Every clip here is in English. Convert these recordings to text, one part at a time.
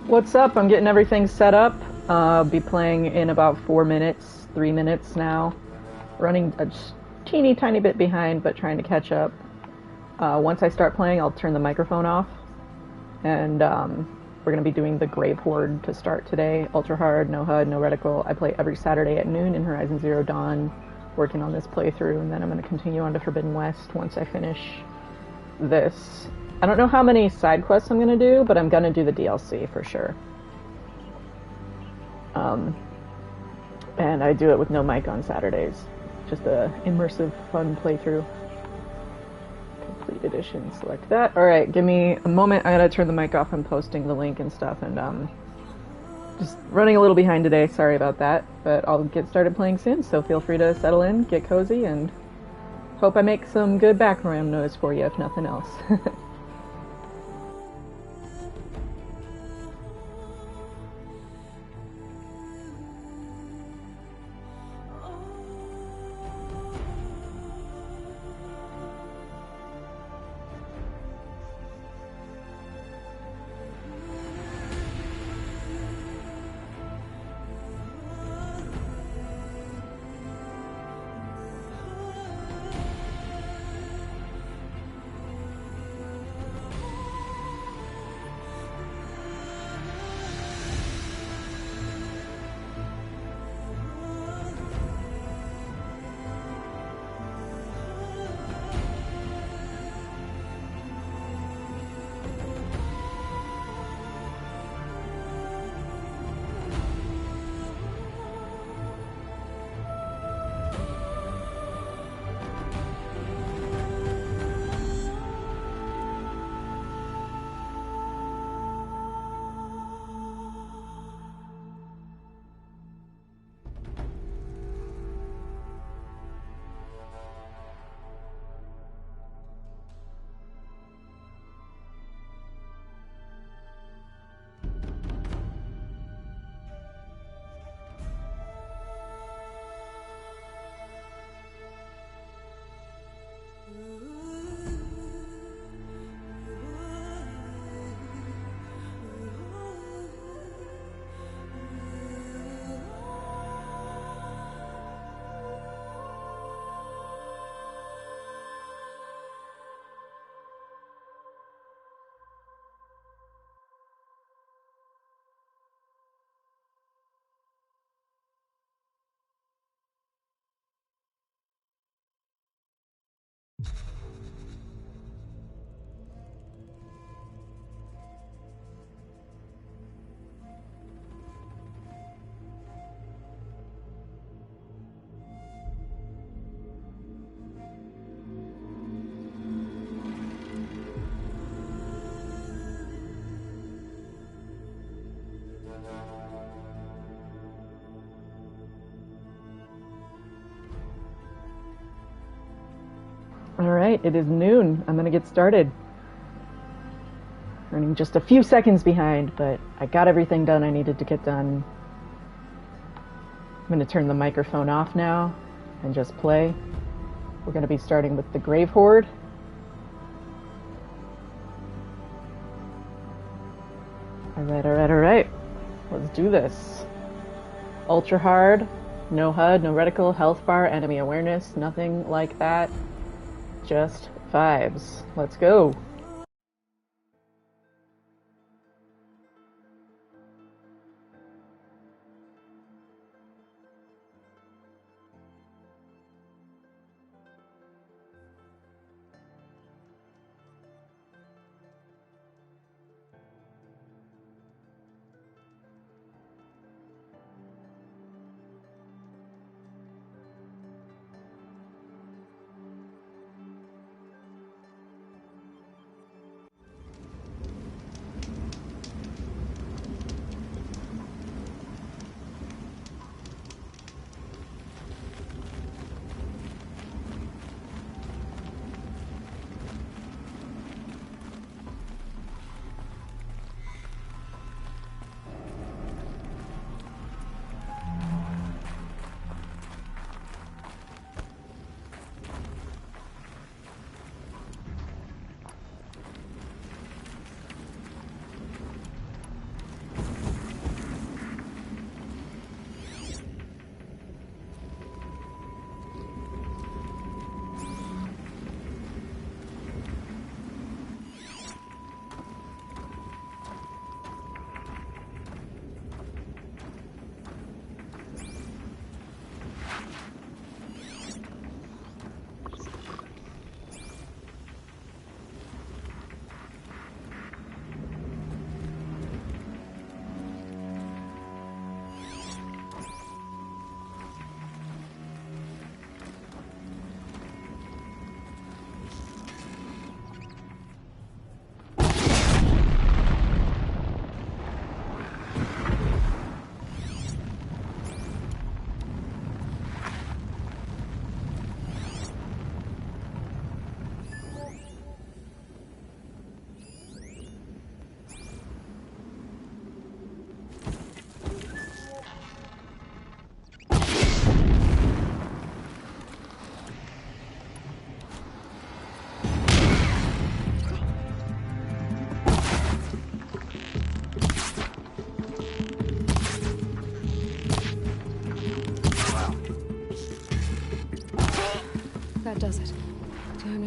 What's up? I'm getting everything set up. I'll be playing in about 4 minutes, 3 minutes now. Running a teeny tiny bit behind, but trying to catch up. Once I start playing, I'll turn the microphone off. And we're going to be doing the Grave Horde to start today. Ultra hard, no HUD, no reticle. I play every Saturday at noon in Horizon Zero Dawn, working on this playthrough, and then I'm going to continue on to Forbidden West once I finish this. I don't know how many side quests I'm going to do, but I'm going to do the DLC for sure. And I do it with no mic on Saturdays. Just a immersive, fun playthrough. Complete edition, select that. Alright, give me a moment. I gotta turn the mic off. I'm posting the link and stuff, and just running a little behind today. Sorry about that, but I'll get started playing soon, so feel free to settle in, get cozy, and hope I make some good background noise for you, if nothing else. Alright, it is noon. I'm gonna get started. Running just a few seconds behind, but I got everything done I needed to get done. I'm gonna turn the microphone off now and just play. We're gonna be starting with the Grave Horde. Alright. Let's do this. Ultra hard, no HUD, no reticle, health bar, enemy awareness, nothing like that. Just vibes. Let's go.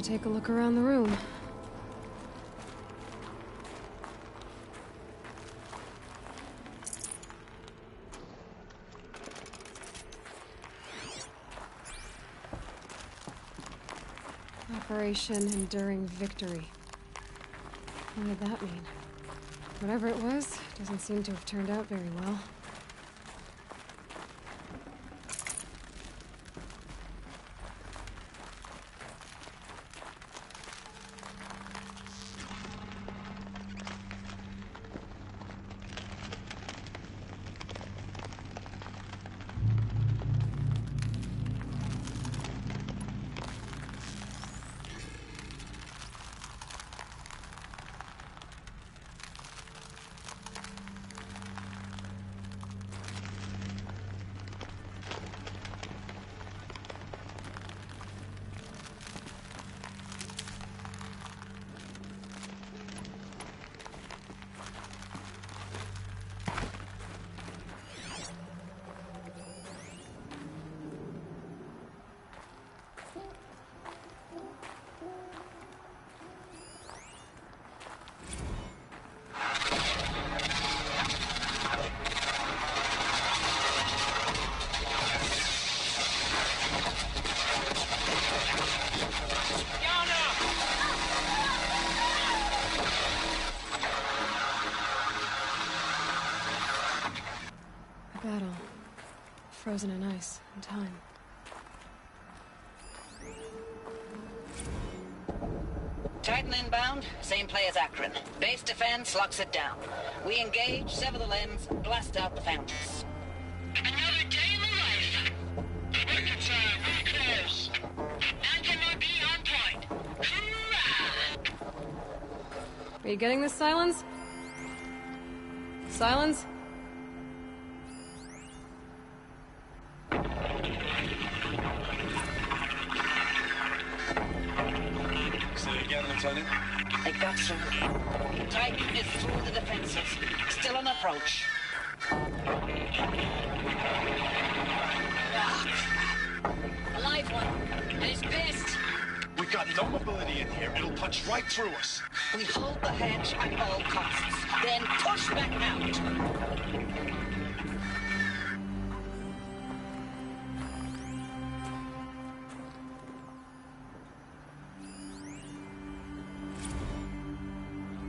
take a look around the room. Operation Enduring Victory. What did that mean? Whatever it was, doesn't seem to have turned out very well. Battle. Frozen in ice and time. Titan inbound, same play as Akron. Base defense locks it down. We engage, sever the limbs, blast out the fountains. Another day in the life. Record time, very close. Anthem will be on point. Hoorah! Are you getting this, Silence? Silence? Lieutenant? They got through. Titan is through the defenses. Still on approach. A live one. And he's pissed. We got no mobility in here. It'll punch right through us. We hold the hedge at all costs. Then push back out.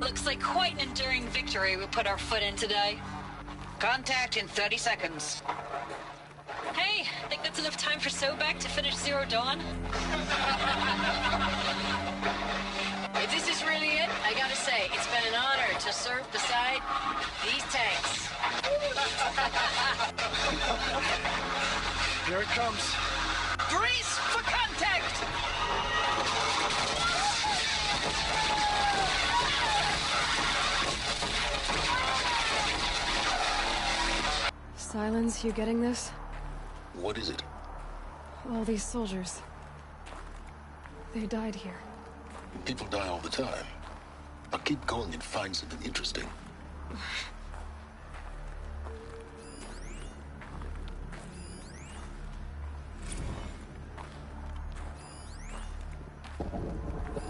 Looks like quite an enduring victory we put our foot in today. Contact in 30 seconds. Hey, think that's enough time for Sobek to finish Zero Dawn? If this is really it, I gotta say, it's been an honor to serve beside these tanks. Here it comes. Brace for contact! Silence, you getting this? What is it? All these soldiers. They died here. People die all the time. Now keep going and find something interesting.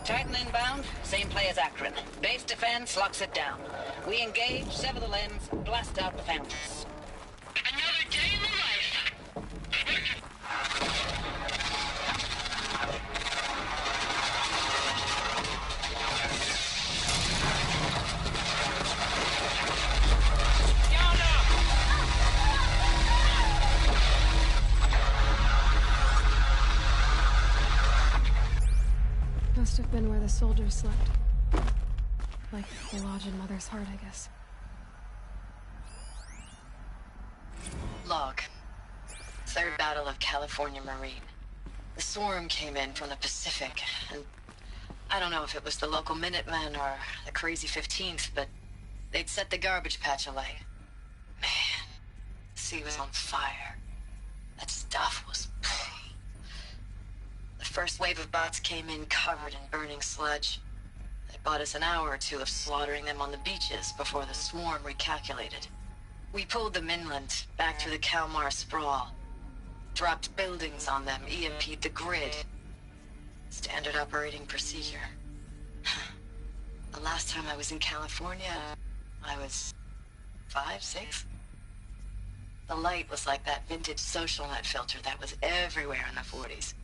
Titan inbound, same play as Akron. Base defense locks it down. We engage, sever the limbs, blast out the fountains. Another day in the life. Must have been where the soldiers slept. Like the lodge in Mother's Heart, I guess. Log. Third Battle of California Marine. The swarm came in from the Pacific, and I don't know if it was the local Minutemen or the crazy 15th, but they'd set the garbage patch alight. Man, the sea was on fire. That stuff was... The first wave of bots came in covered in burning sludge. They bought us an hour or two of slaughtering them on the beaches before the swarm recalculated. We pulled them inland, back through the Kalmar sprawl. Dropped buildings on them, EMP'd the grid. Standard operating procedure. The last time I was in California, I was 5, 6. The light was like that vintage social net filter that was everywhere in the 40s.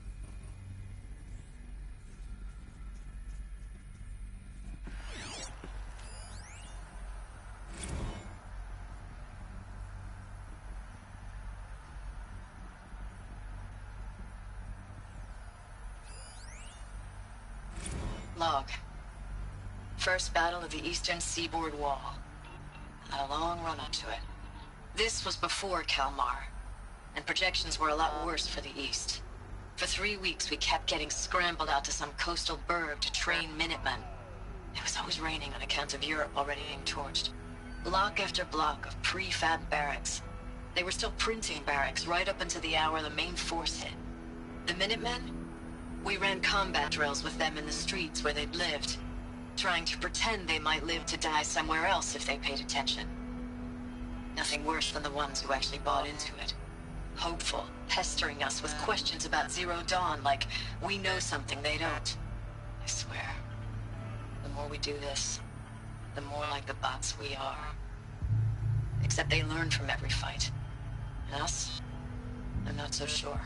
Log. First battle of the eastern seaboard wall. Had a long run up to it. This was before Kalmar, and projections were a lot worse for the east. For 3 weeks, we kept getting scrambled out to some coastal burg to train Minutemen. It was always raining on account of Europe already being torched. Block after block of prefab barracks. They were still printing barracks right up until the hour the main force hit. The Minutemen? We ran combat drills with them in the streets where they'd lived, trying to pretend they might live to die somewhere else if they paid attention. Nothing worse than the ones who actually bought into it. Hopeful, pestering us with questions about Zero Dawn like we know something they don't. I swear, the more we do this, the more like the bots we are. Except they learn from every fight. And us? I'm not so sure.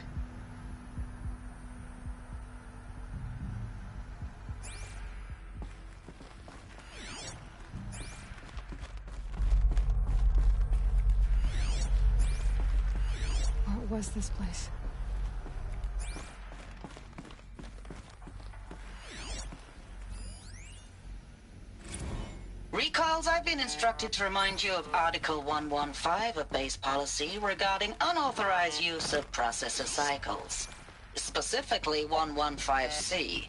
What was this place? Recalls, I've been instructed to remind you of Article 115 of base policy regarding unauthorized use of processor cycles. Specifically 115C.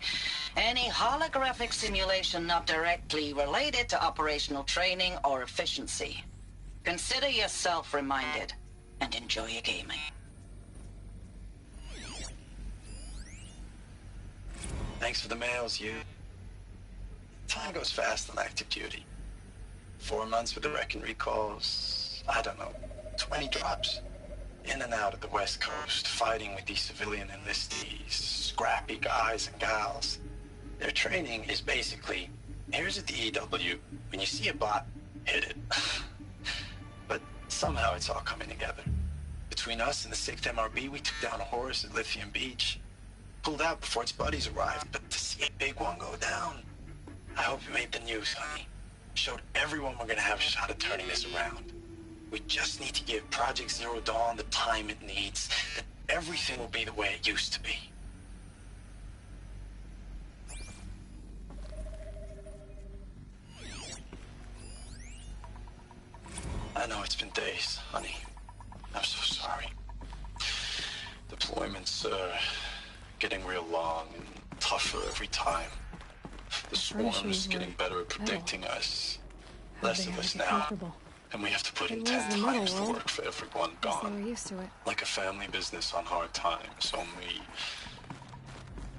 Any holographic simulation not directly related to operational training or efficiency. Consider yourself reminded and enjoy your gaming. Thanks for the mails, you. Time goes fast on active duty. 4 months with the wreck and recalls, I don't know, 20 drops. In and out of the West Coast, fighting with these civilian enlistees, scrappy guys and gals. Their training is basically, here's a DEW, when you see a bot, hit it. But somehow it's all coming together. Between us and the 6th MRB, we took down a horse at Lithium Beach. Pulled out before its buddies arrived, but to see a big one go down, I hope you made the news, honey. Showed everyone we're gonna have a shot at turning this around. We just need to give Project Zero Dawn the time it needs, then everything will be the way it used to be. I know it's been days, honey. I'm so sorry. Deployments are getting real long and tougher every time. The swarm's getting better at predicting us. Less of us now. And we have to put in 10 times the work for everyone gone. They were used to it. Like a family business on hard times, only...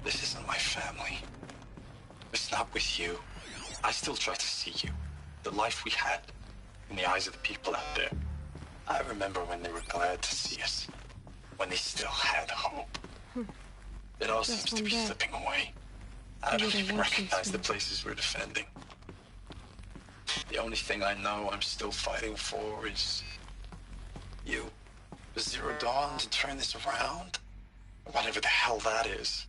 This isn't my family. It's not with you. I still try to see you. The life we had in the eyes of the people out there. I remember when they were glad to see us. When they still had hope. It all seems to be slipping away. I don't even recognize the places we're defending. The only thing I know I'm still fighting for is... you. The Zero Dawn to turn this around? Whatever the hell that is.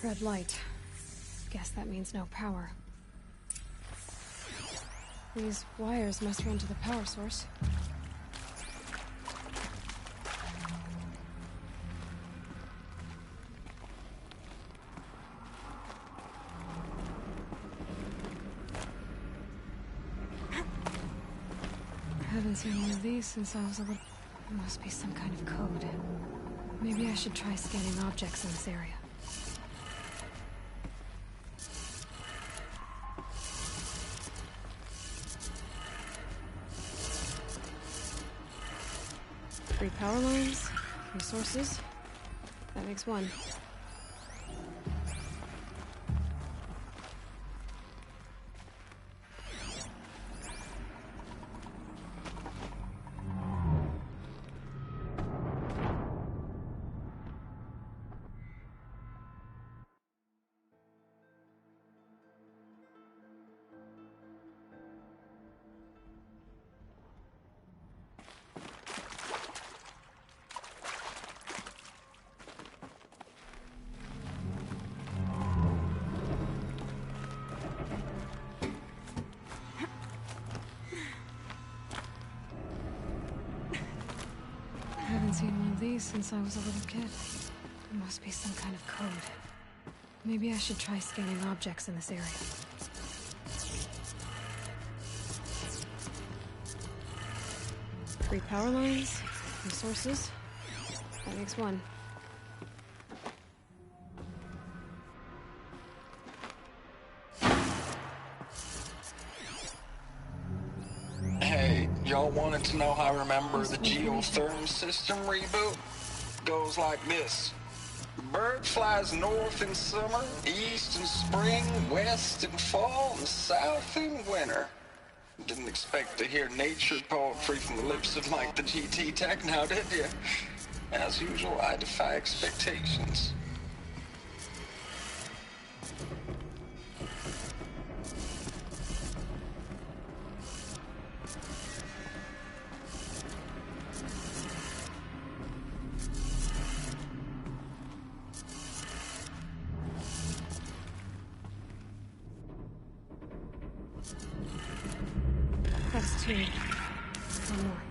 Red light. Guess that means no power. These wires must run to the power source. I haven't seen one of these since I was a little... It must be some kind of code. Maybe I should try scanning objects in this area. Three power lines, resources. That makes one. I haven't seen one of these since I was a little kid. It must be some kind of code. Maybe I should try scanning objects in this area. Three power lines, resources. That makes one. Hey, y'all wanted to know how I remember the geotherm system reboot? Goes like this. Bird flies north in summer, east in spring, west in fall, and south in winter. Didn't expect to hear nature poetry from the lips of Mike the GT Tech now, did you? As usual, I defy expectations. That's two. One more.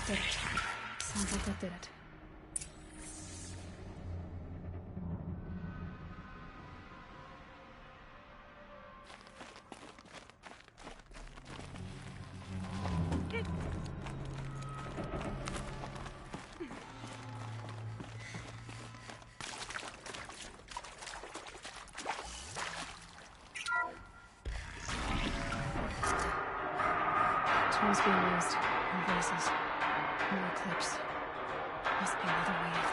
Did it. Sounds like that did it. Tools being used in places. No eclipse. Must be another wave.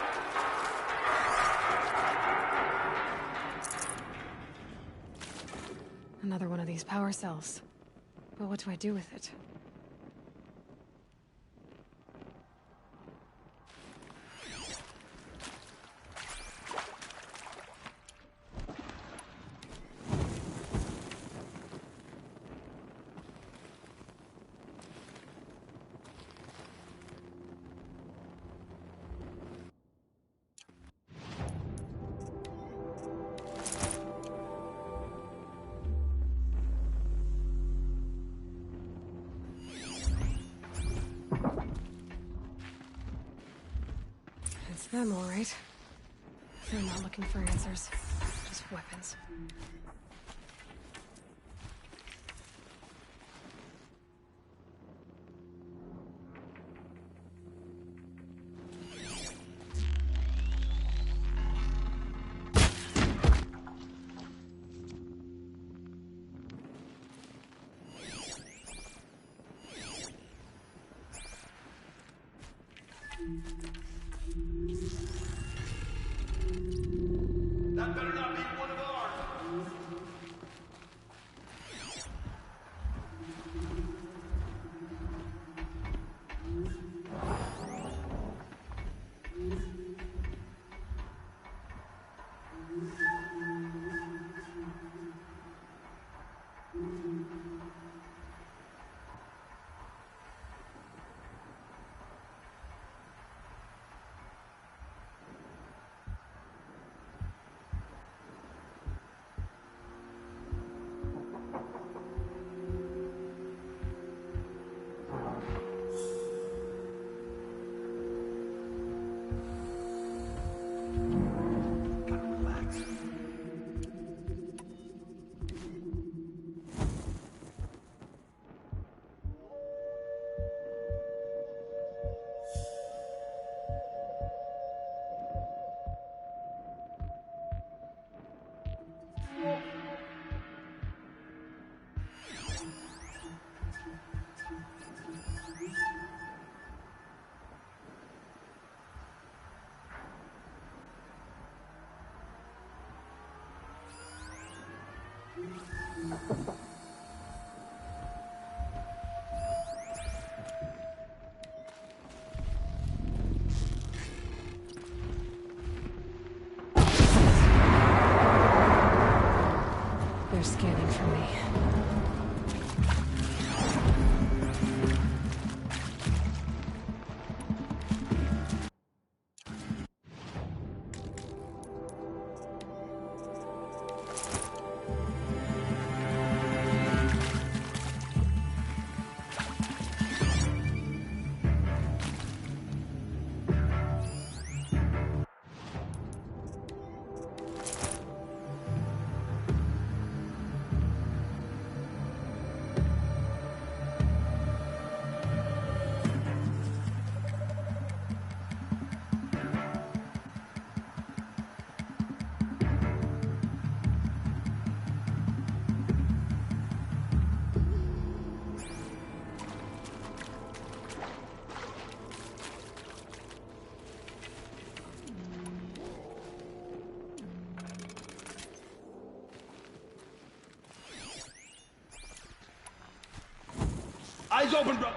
Another one of these power cells. But what do I do with it? It's them, all right. They're not looking for answers, just weapons. That better not be one of ours. They're scanning for me. Eyes open, bro.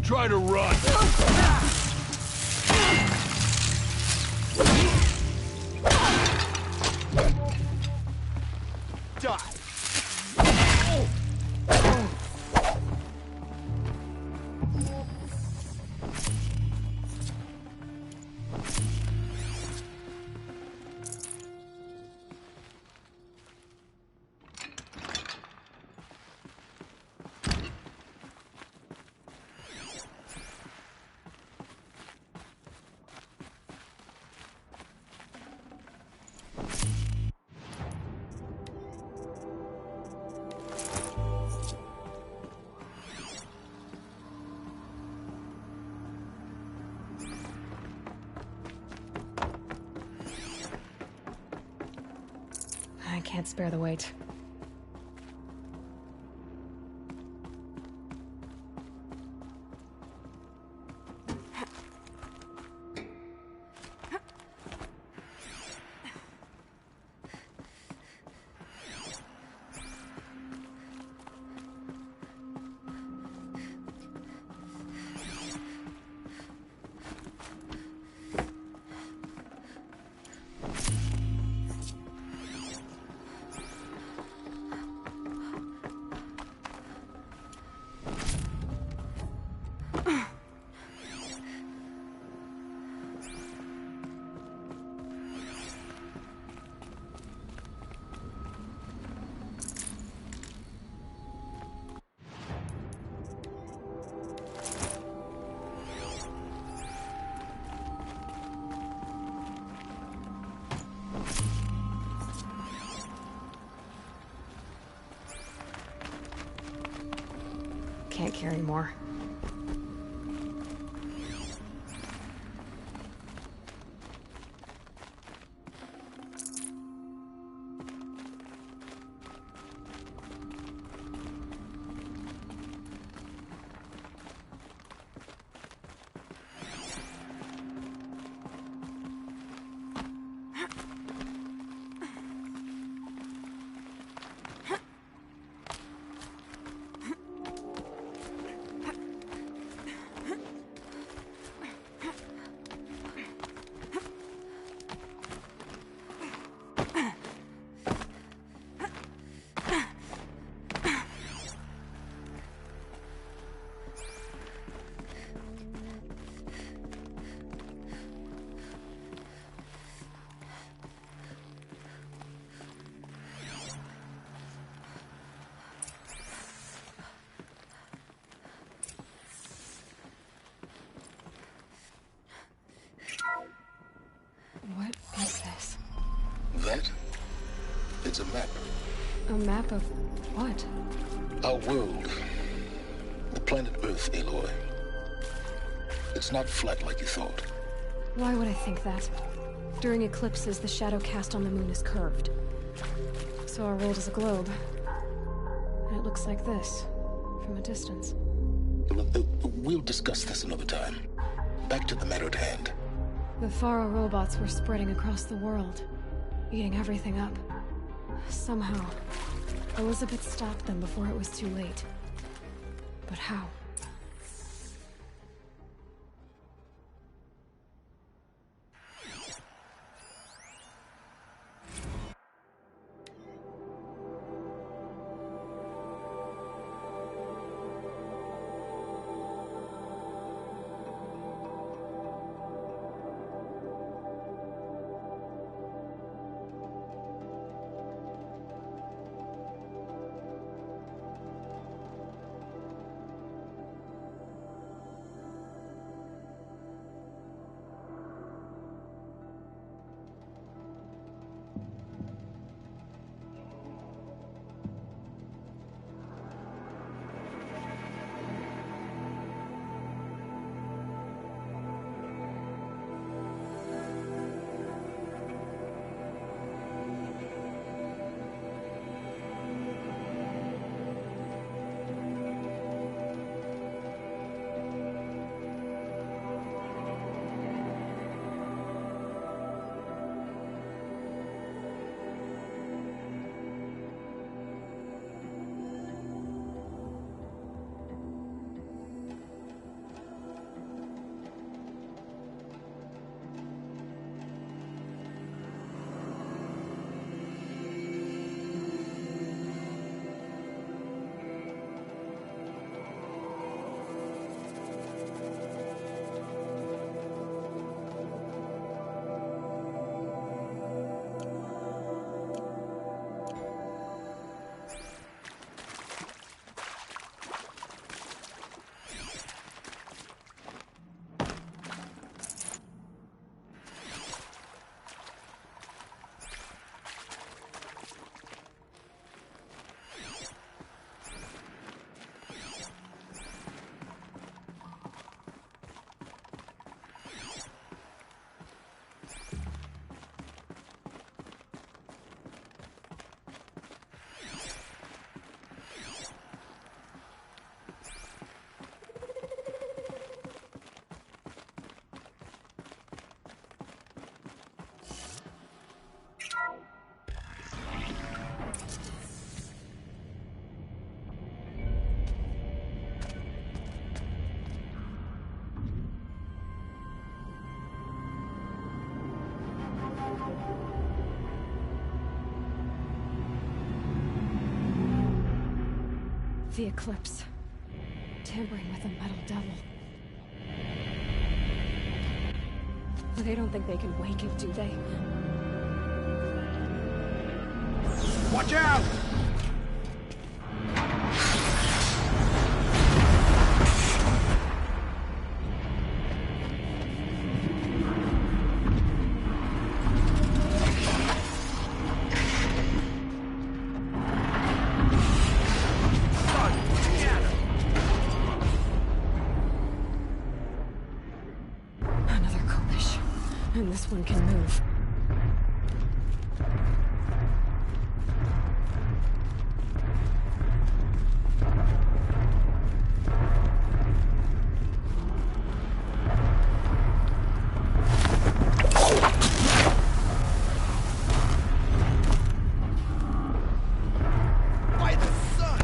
try to run. I can't spare the weight. Can't carry more. What is this? That? It's a map. A map of what? Our world. The planet Earth, Aloy. It's not flat like you thought. Why would I think that? During eclipses, the shadow cast on the moon is curved. So our world is a globe. And it looks like this, from a distance. We'll discuss this another time. Back to the matter at hand. The Faro robots were spreading across the world, eating everything up. Somehow, Elizabeth stopped them before it was too late. But how? the eclipse. Tampering with a metal devil. They don't think they can wake it, do they? Watch out! Another Kopish. And this one can move. By the sun!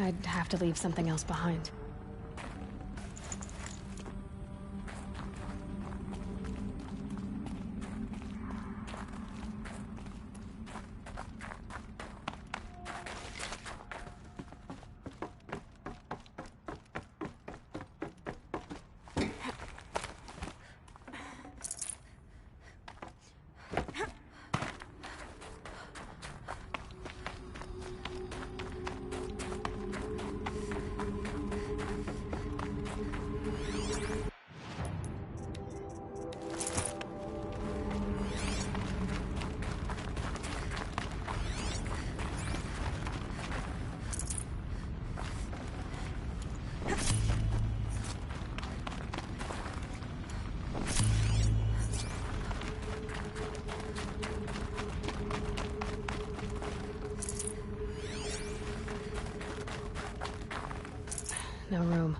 I'd have to leave something else behind. No room.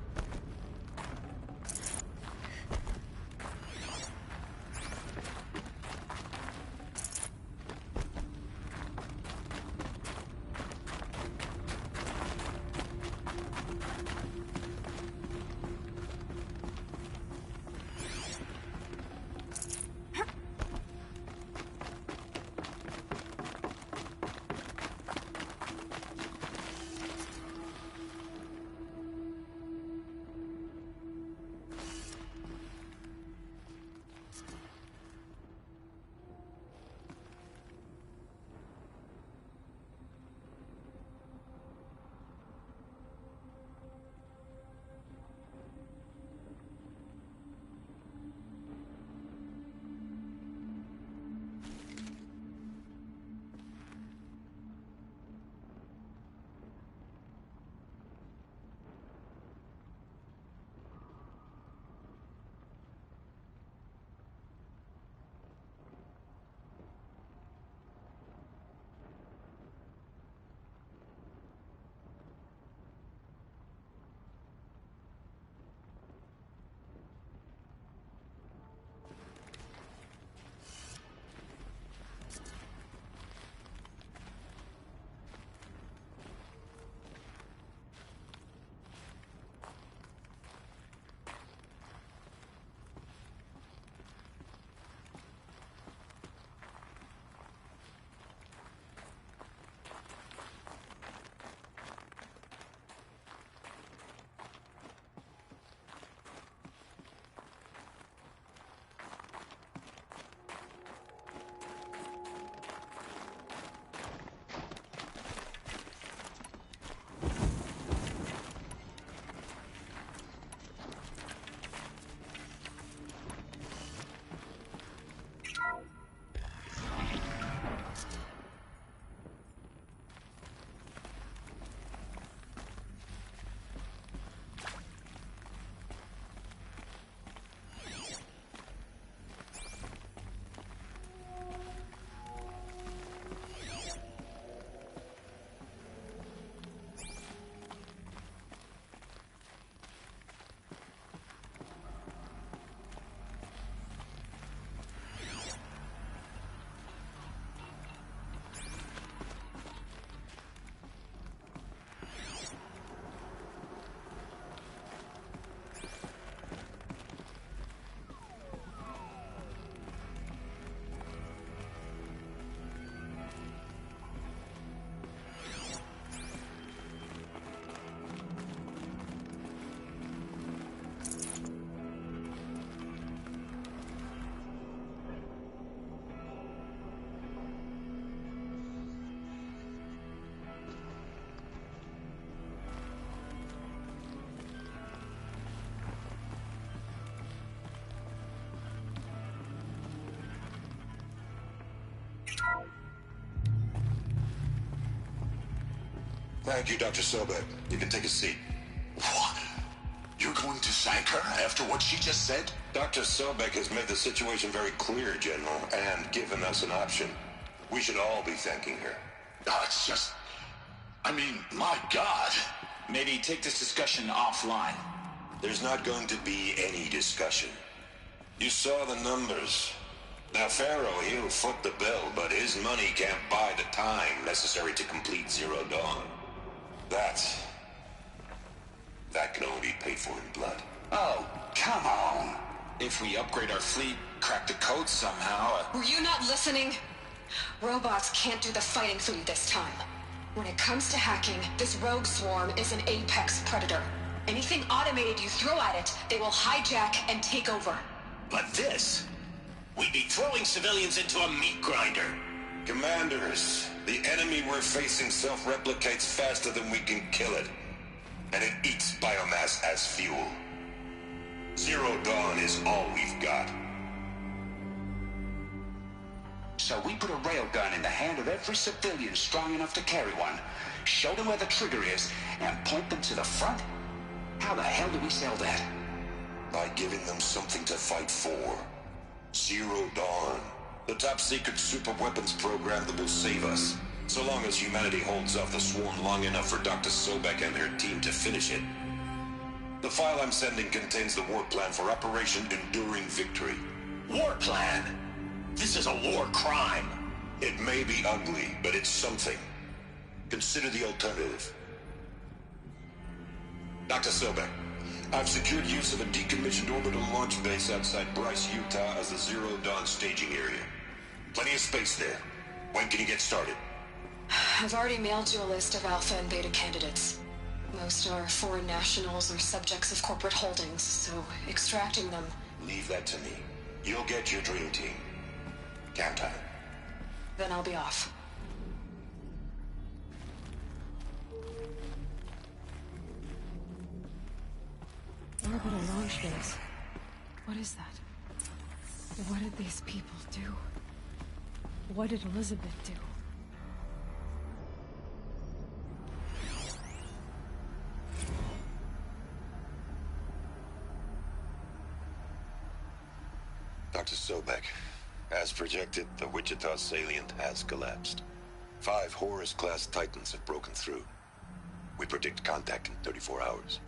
Thank you, Dr. Sobek. You can take a seat. What? You're going to thank her after what she just said? Dr. Sobek has made the situation very clear, General, and given us an option. We should all be thanking her. Oh, it's just... I mean, my God. Maybe take this discussion offline. There's not going to be any discussion. You saw the numbers. Now, Pharaoh, he'll foot the bill, but his money can't buy the time necessary to complete Zero Dawn. That can only be paid for in blood. Oh, come on. If we upgrade our fleet, crack the code somehow... Were you not listening? Robots can't do the fighting for you this time. When it comes to hacking, this rogue swarm is an apex predator. Anything automated you throw at it, they will hijack and take over. But this... We'd be throwing civilians into a meat grinder. Commanders, the enemy we're facing self-replicates faster than we can kill it. And it eats biomass as fuel. Zero Dawn is all we've got. So we put a railgun in the hand of every civilian strong enough to carry one, show them where the trigger is, and point them to the front? How the hell do we sell that? By giving them something to fight for. Zero Dawn. The top-secret super-weapons program that will save us. So long as humanity holds off the swarm long enough for Dr. Sobek and her team to finish it. The file I'm sending contains the war plan for Operation Enduring Victory. War plan? This is a war crime. It may be ugly, but it's something. Consider the alternative. Dr. Sobek, I've secured use of a decommissioned orbital launch base outside Bryce, Utah as the Zero Dawn staging area. Plenty of space there. When can you get started? I've already mailed you a list of Alpha and Beta candidates. Most are foreign nationals or subjects of corporate holdings, so extracting them... Leave that to me. You'll get your dream team. Count on it. Then I'll be off. Orbital launch base. What is that? What did these people do? What did Elizabeth do? Dr. Sobek, as projected, the Wichita salient has collapsed. 5 Horus-class Titans have broken through. We predict contact in 34 hours.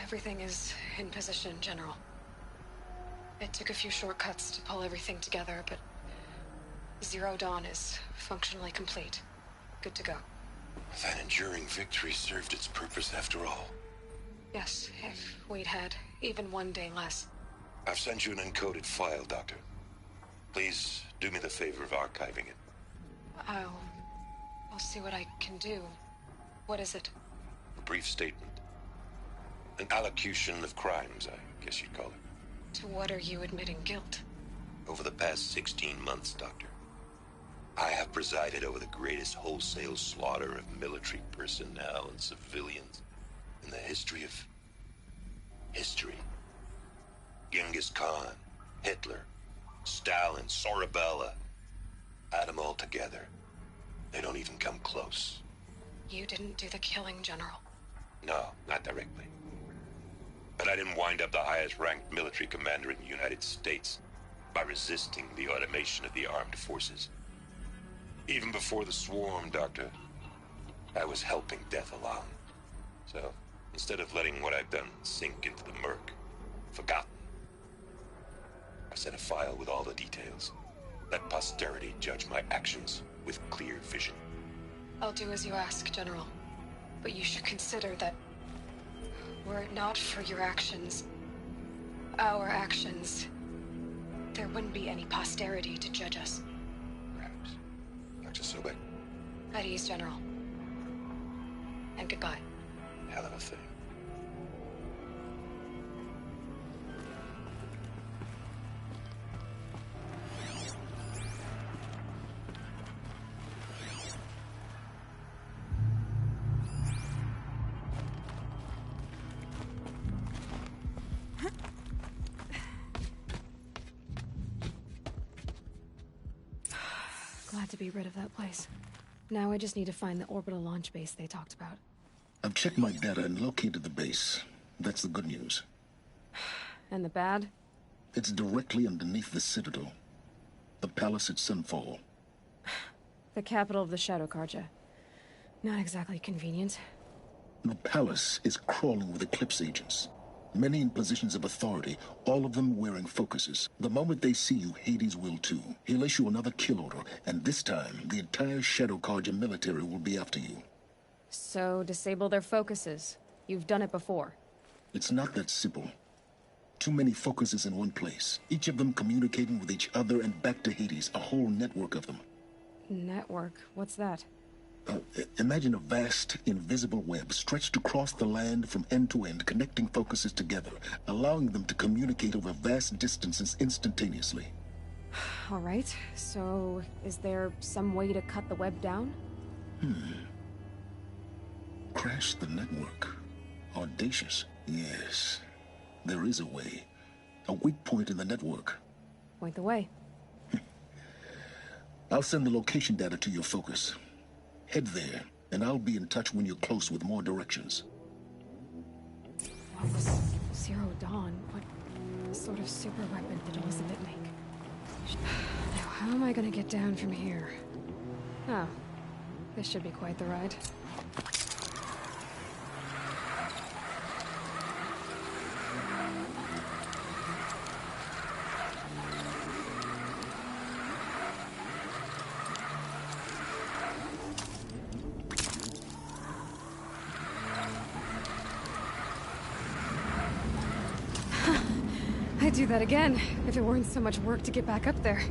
Everything is in position, General. It took a few shortcuts to pull everything together, but Zero Dawn is functionally complete. Good to go. That enduring victory served its purpose after all. Yes, if we'd had even one day less. I've sent you an encoded file, Doctor. Please do me the favor of archiving it. I'll see what I can do. What is it? A brief statement. An allocution of crimes, I guess you'd call it. To what are you admitting guilt? Over the past 16 months, Doctor, I have presided over the greatest wholesale slaughter of military personnel and civilians in the history of... history. Genghis Khan, Hitler, Stalin, Sorabella. Add them all together. They don't even come close. You didn't do the killing, General. No, not directly. But I didn't wind up the highest-ranked military commander in the United States by resisting the automation of the armed forces. Even before the swarm, Doctor, I was helping death along. So, instead of letting what I've done sink into the murk, forgotten, I sent a file with all the details. Let posterity judge my actions with clear vision. I'll do as you ask, General. But you should consider that were it not for your actions, our actions, there wouldn't be any posterity to judge us. Perhaps. Dr. Sobek. At ease, General. And goodbye. Hell of a thing. Glad to be rid of that place. Now I just need to find the orbital launch base they talked about. I've checked my data and located the base. That's the good news. And the bad? It's directly underneath the Citadel. The palace at Sunfall. The capital of the Shadow Carja. Not exactly convenient. The palace is crawling with Eclipse agents. Many in positions of authority, all of them wearing focuses. The moment they see you, Hades will too. He'll issue another kill order, and this time, the entire Shadow Carja military will be after you. So, disable their focuses. You've done it before. It's not that simple. Too many focuses in one place, each of them communicating with each other and back to Hades, a whole network of them. Network? What's that? Imagine a vast, invisible web stretched across the land from end to end, connecting focuses together, allowing them to communicate over vast distances instantaneously. All right, so is there some way to cut the web down? Crash the network. Audacious. Yes, there is a way. A weak point in the network. Point the way. I'll send the location data to your focus. Head there, and I'll be in touch when you're close with more directions. What was Zero Dawn? What sort of super weapon did Elizabeth make? Now, how am I gonna get down from here? Oh, this should be quite the ride. do that again, if it weren't so much work to get back up there.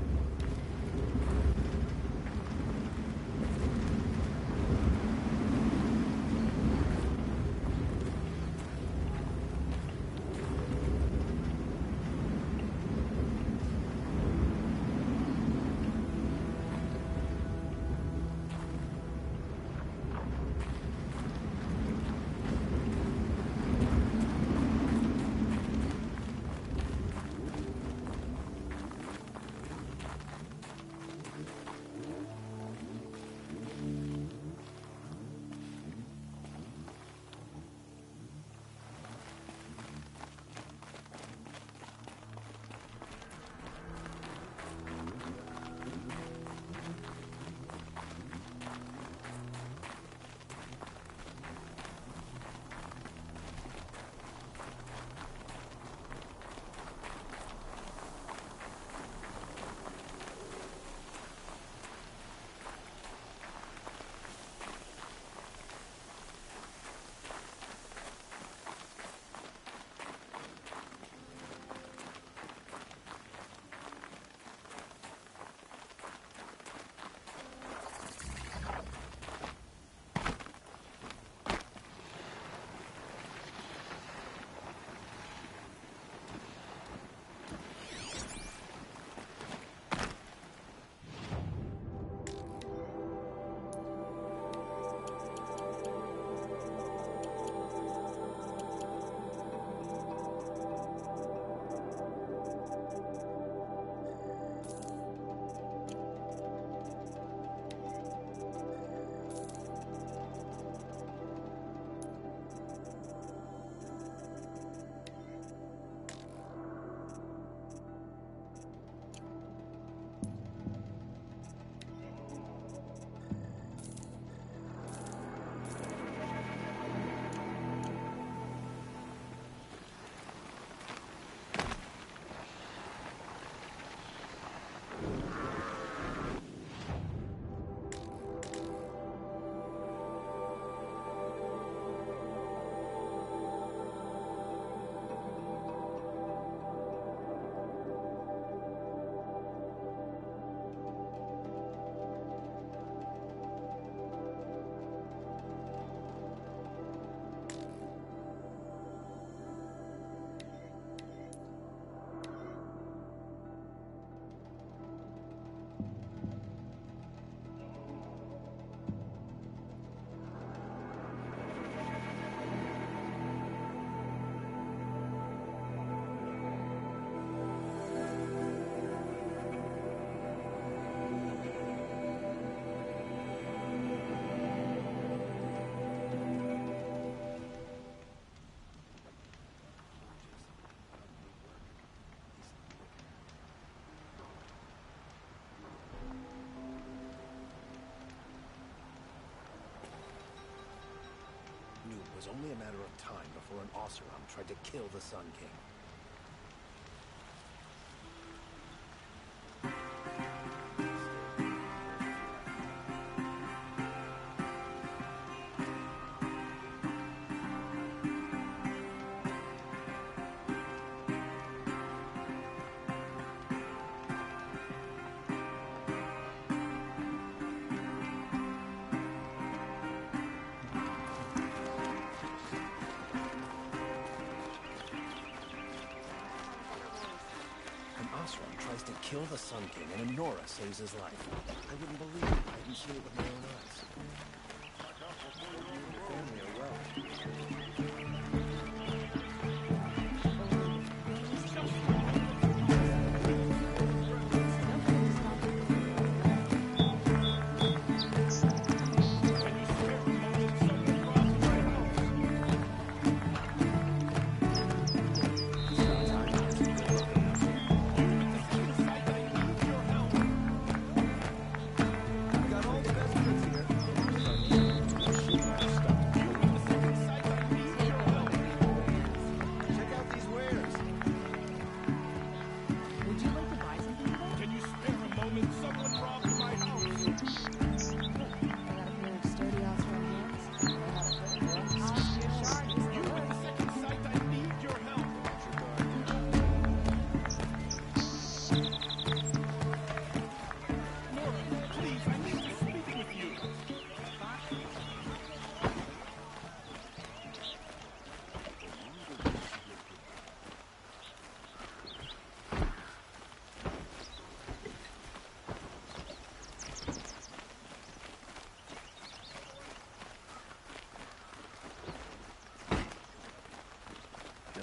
It was only a matter of time before an Oseram tried to kill the Sun King. Tries to kill the Sun King, and Enora saves his life. I wouldn't believe it. I didn't see it with my own eyes. Your family are well.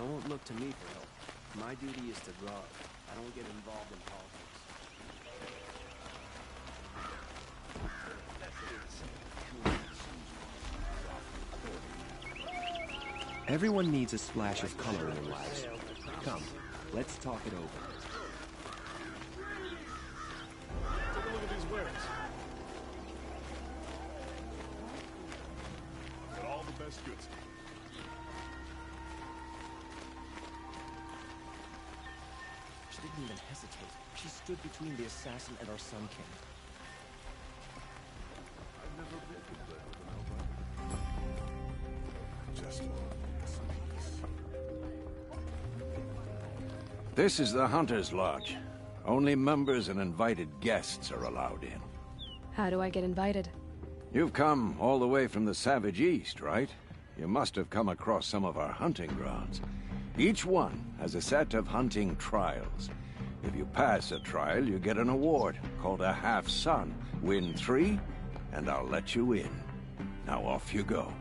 Don't look to me for help. My duty is to guard. I don't get involved in politics. Everyone needs a splash of color in their lives. Come, let's talk it over. Take a look at these words. Got all the best goods. She didn't even hesitate. She stood between the assassin and our Sun King. I've never been to bed with an elbow. Just This is the Hunter's Lodge. Only members and invited guests are allowed in. How do I get invited? You've come all the way from the Savage East, right? You must have come across some of our hunting grounds. Each one has a set of hunting trials. If you pass a trial, you get an award called a half-sun. Win 3, and I'll let you in. Now off you go.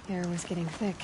Air was getting thick.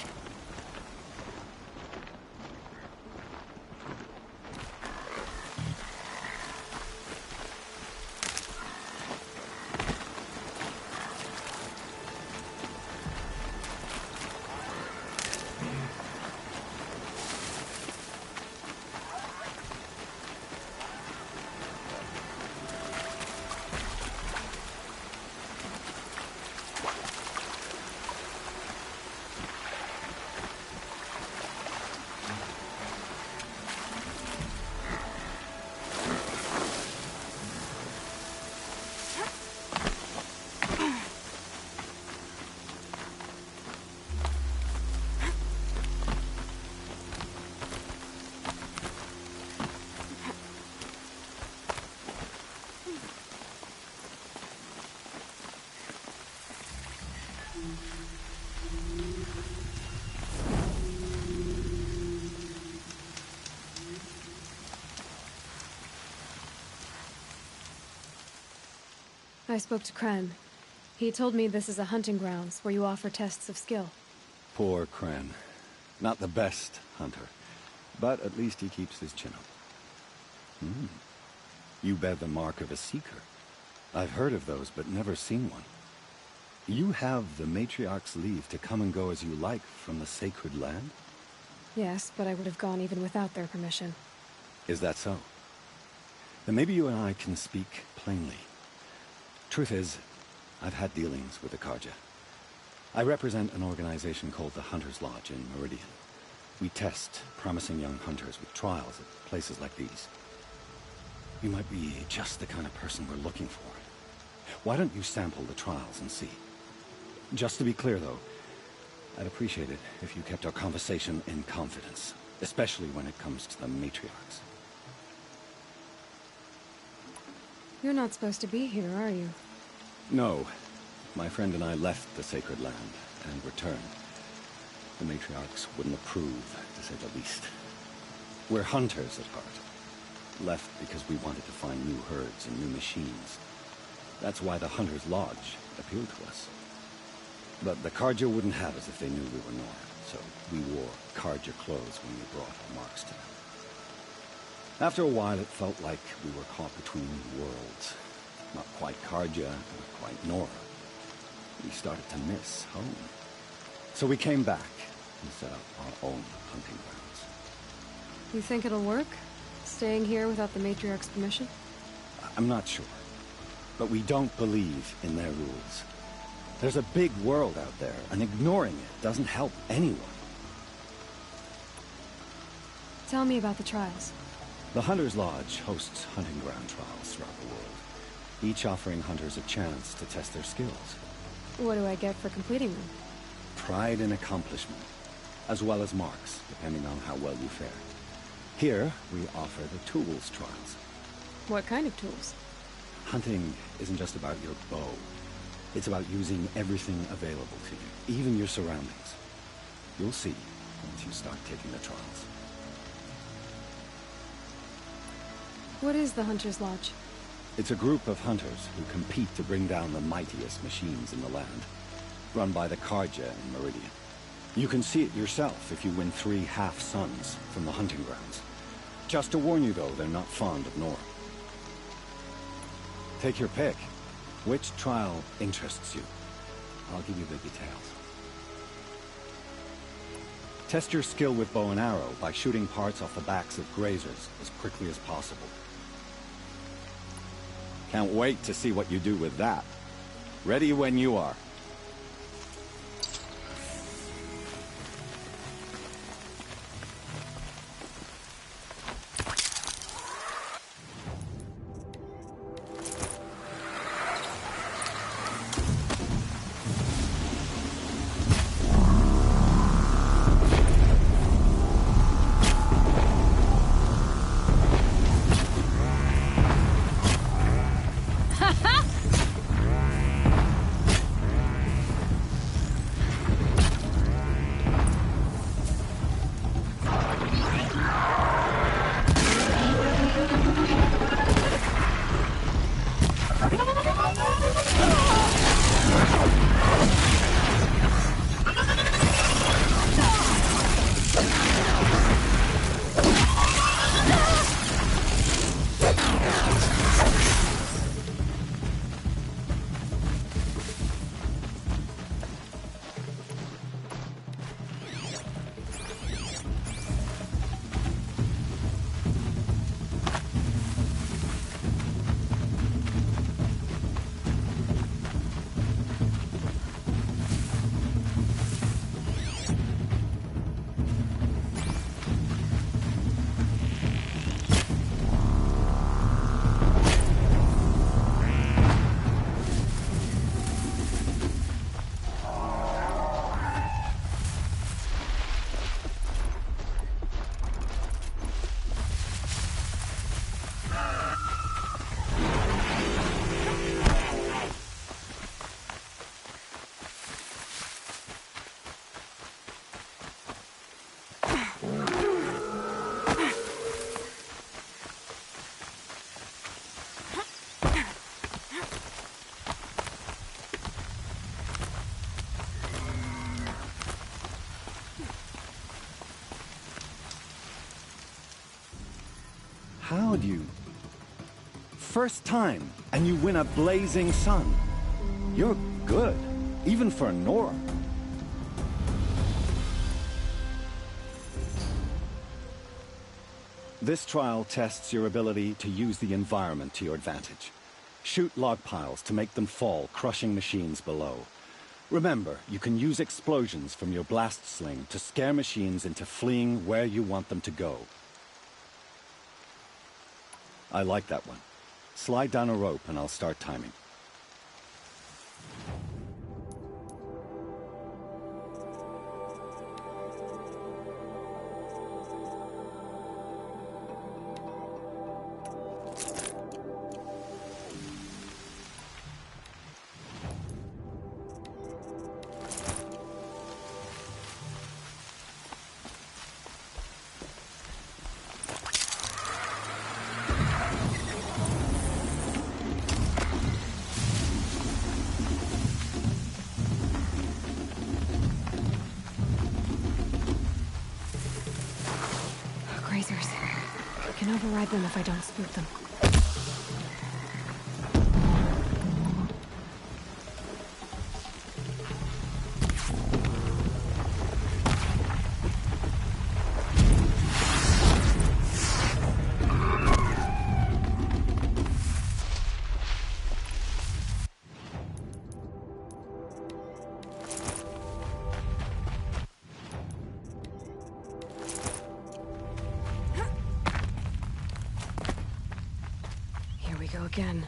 I spoke to Kren. He told me this is a hunting grounds where you offer tests of skill. Poor Kren. Not the best hunter, but at least he keeps his chin up. You bear the mark of a seeker. I've heard of those, but never seen one. You have the Matriarch's leave to come and go as you like from the sacred land? Yes, but I would have gone even without their permission. Is that so? Then maybe you and I can speak plainly. Truth is, I've had dealings with the Karja. I represent an organization called the Hunter's Lodge in Meridian. We test promising young hunters with trials at places like these. You might be just the kind of person we're looking for. Why don't you sample the trials and see? Just to be clear, though, I'd appreciate it if you kept our conversation in confidence, especially when it comes to the matriarchs. You're not supposed to be here, are you? No. My friend and I left the sacred land and returned. The matriarchs wouldn't approve, to say the least. We're hunters at heart. Left because we wanted to find new herds and new machines. That's why the Hunter's Lodge appealed to us. But the Karja wouldn't have us if they knew we were Nora, so we wore Karja clothes when we brought our marks to them. After a while, it felt like we were caught between worlds. Not quite Karja, not quite Nora. We started to miss home. So we came back and set up our own hunting grounds. You think it'll work? Staying here without the Matriarch's permission? I'm not sure. But we don't believe in their rules. There's a big world out there, and ignoring it doesn't help anyone. Tell me about the trials. The Hunter's Lodge hosts hunting ground trials throughout the world, each offering hunters a chance to test their skills. What do I get for completing them? Pride in accomplishment, as well as marks, depending on how well you fare. Here, we offer the tools trials. What kind of tools? Hunting isn't just about your bow. It's about using everything available to you, even your surroundings. You'll see once you start taking the trials. What is the Hunter's Lodge? It's a group of hunters who compete to bring down the mightiest machines in the land, run by the Carja in Meridian. You can see it yourself if you win 3 half-suns from the hunting grounds. Just to warn you, though, they're not fond of Nora. Take your pick. Which trial interests you? I'll give you the details. Test your skill with bow and arrow by shooting parts off the backs of grazers as quickly as possible. Can't wait to see what you do with that. Ready when you are. How'd you? First time, and you win a blazing sun. You're good, even for Nora. This trial tests your ability to use the environment to your advantage. Shoot log piles to make them fall, crushing machines below. Remember, you can use explosions from your blast sling to scare machines into fleeing where you want them to go. I like that one. Slide down a rope and I'll start timing. Override them if I don't spook them. we go again.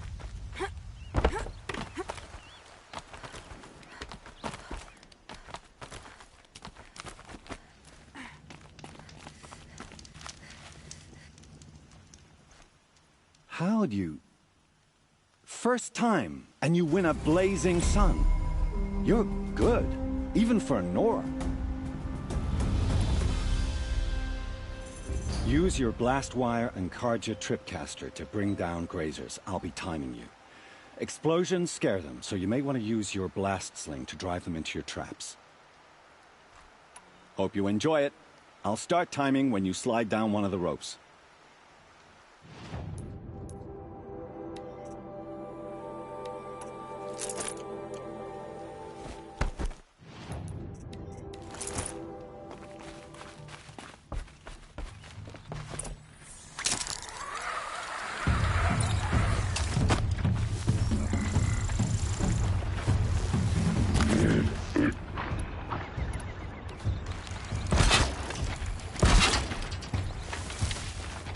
How'd you... First time, and you win a blazing sun. You're good, even for Nora. Use your blast wire and Karja tripcaster to bring down grazers. I'll be timing you. Explosions scare them, so you may want to use your blast sling to drive them into your traps. Hope you enjoy it. I'll start timing when you slide down one of the ropes.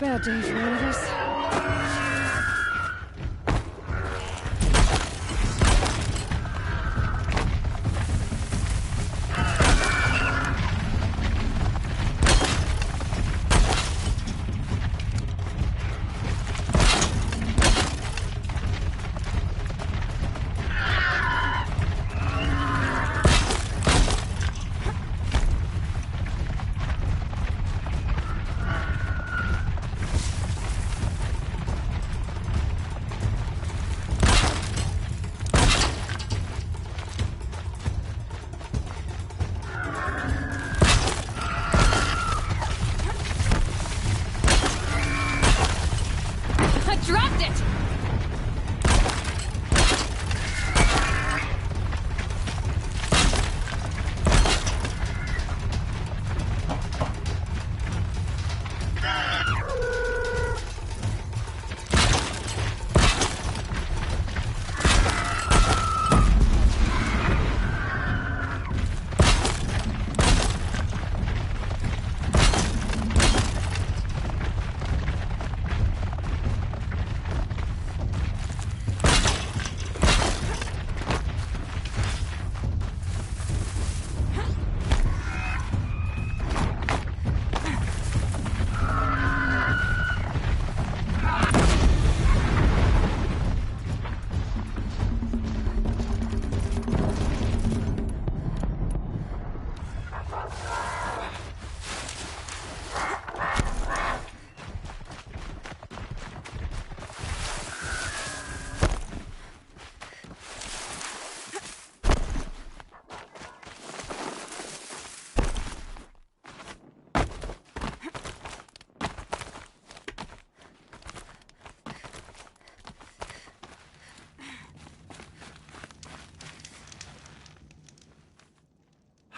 Bad day for one of us. Dropped it!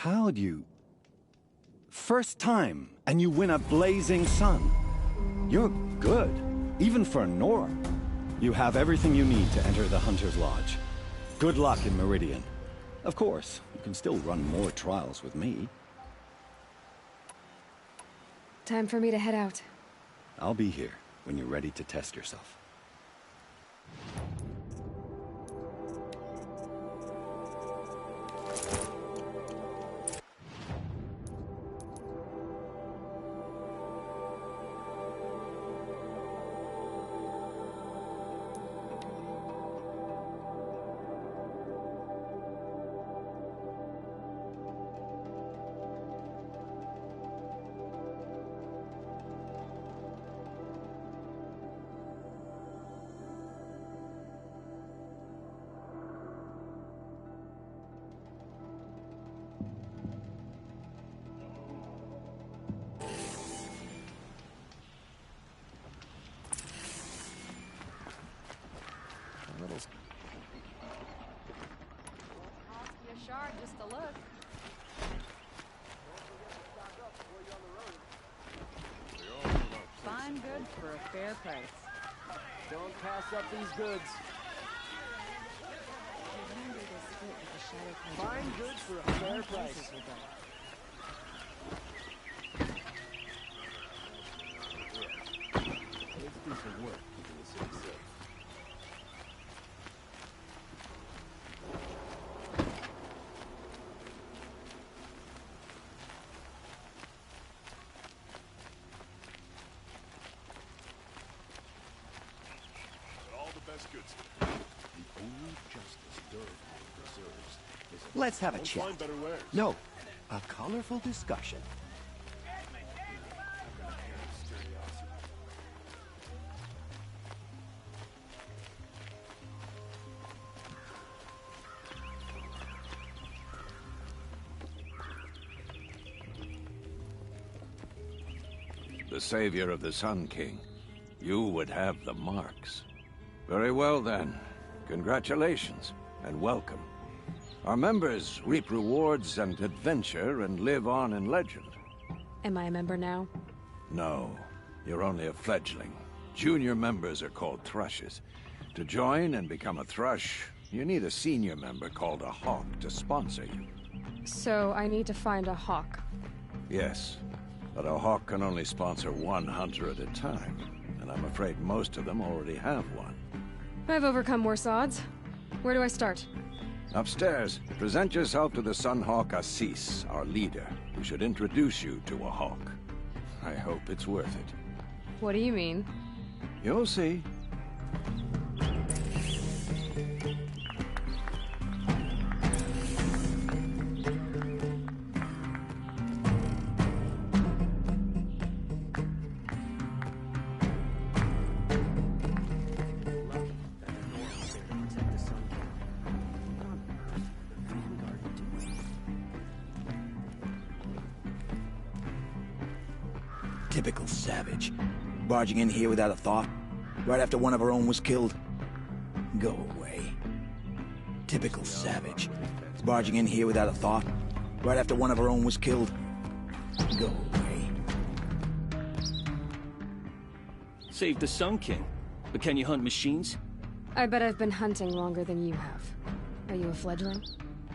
How'd you... First time, and you win a blazing sun. You're good, even for Nora. You have everything you need to enter the Hunter's Lodge. Good luck in Meridian. Of course, you can still run more trials with me. Time for me to head out. I'll be here when you're ready to test yourself. Just a look. Fine goods for a fair price. Don't pass up these goods. Fine goods for a fair price. Let's do some work keeping the city safe. best goods. The only justice Durham deserves is a... Let's have a Won't chat. find better wares. No, a colorful discussion. The savior of the Sun King. You would have the marks. Very well then. Congratulations, and welcome. Our members reap rewards and adventure and live on in legend. Am I a member now? No, you're only a fledgling. Junior members are called thrushes. To join and become a thrush, you need a senior member called a hawk to sponsor you. So I need to find a hawk. Yes, but a hawk can only sponsor one hunter at a time, and I'm afraid most of them already have one. I've overcome worse odds. Where do I start? Upstairs, present yourself to the Sunhawk Assis, our leader, who should introduce you to a hawk. I hope it's worth it. What do you mean? You'll see. Typical savage. Barging in here without a thought, right after one of our own was killed. Go away. Typical savage. Barging in here without a thought, right after one of our own was killed. Go away. Saved the Sun King. But can you hunt machines? I bet I've been hunting longer than you have. Are you a fledgling?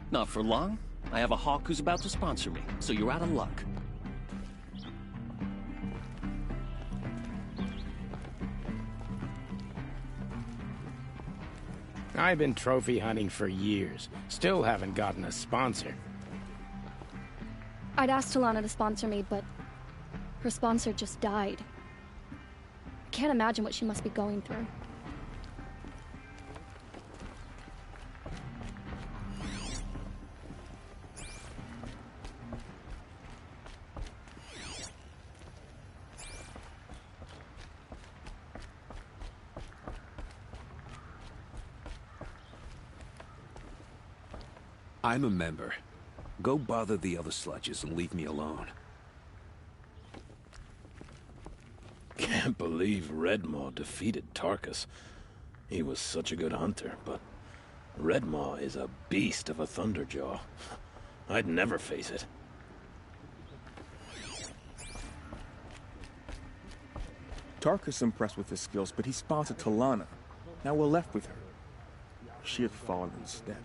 Not for long. I have a hawk who's about to sponsor me, so you're out of luck. I've been trophy hunting for years. Still haven't gotten a sponsor. I'd asked Talana to sponsor me, but her sponsor just died. I can't imagine what she must be going through. I'm a member. Go bother the other sludges and leave me alone. Can't believe Redmaw defeated Tarkus. He was such a good hunter, but Redmaw is a beast of a Thunderjaw. I'd never face it. Tarkus impressed with his skills, but he sponsored Talana. Now we're left with her. She had fallen instead.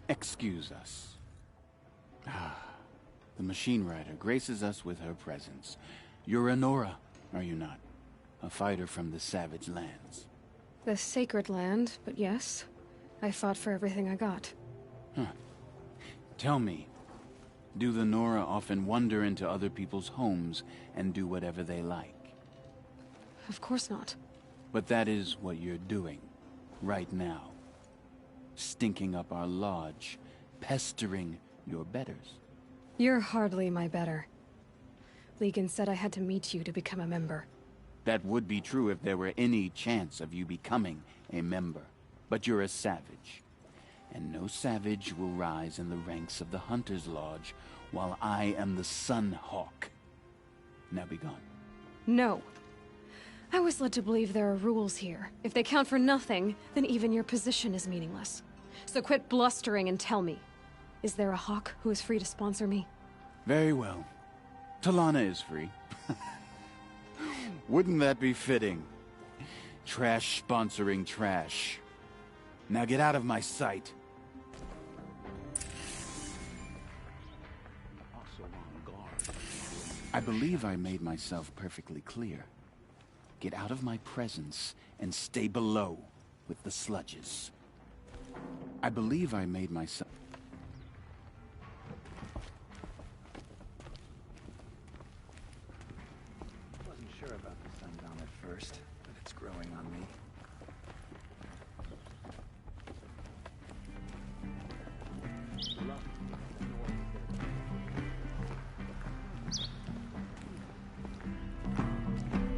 Excuse us. The machine rider graces us with her presence. You're a Nora, are you not? A fighter from the savage lands. The sacred land, but yes. I fought for everything I got. Huh. Tell me, do the Nora often wander into other people's homes and do whatever they like? Of course not. But that is what you're doing, right now. Stinking up our lodge, pestering your betters. You're hardly my better. Legan said I had to meet you to become a member. That would be true if there were any chance of you becoming a member. But you're a savage. And no savage will rise in the ranks of the Hunter's Lodge while I am the Sun Hawk. Now be gone. No. I was led to believe there are rules here. If they count for nothing, then even your position is meaningless. So quit blustering and tell me. Is there a Hawk who is free to sponsor me? Very well. Talana is free. Wouldn't that be fitting? Trash sponsoring trash. Now get out of my sight. I believe I made myself perfectly clear. Get out of my presence and stay below with the sludges. I believe I made myself... Wasn't sure about the sundown at first, but it's growing on me.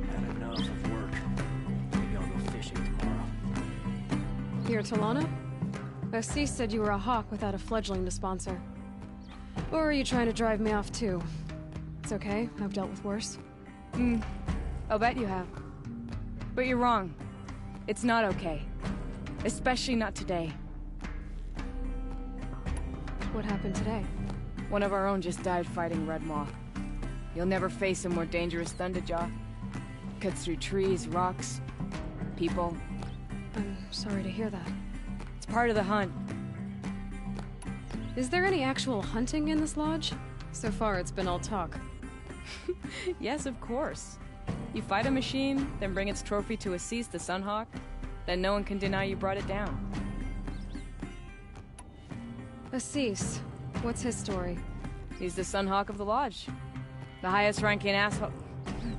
Had enough of work. Maybe I'll go fishing tomorrow. You're Talana? Assis said you were a Hawk without a fledgling to sponsor. Or are you trying to drive me off too? It's okay, I've dealt with worse. I'll bet you have. But you're wrong. It's not okay. Especially not today. What happened today? One of our own just died fighting Red Maw. You'll never face a more dangerous Thunderjaw. Cuts through trees, rocks, people. I'm sorry to hear that. It's part of the hunt. Is there any actual hunting in this lodge? So far, it's been all talk. Yes, of course. You fight a machine, then bring its trophy to Assis the Sunhawk, then no one can deny you brought it down. Assis, what's his story? He's the Sunhawk of the Lodge. The highest ranking asshole...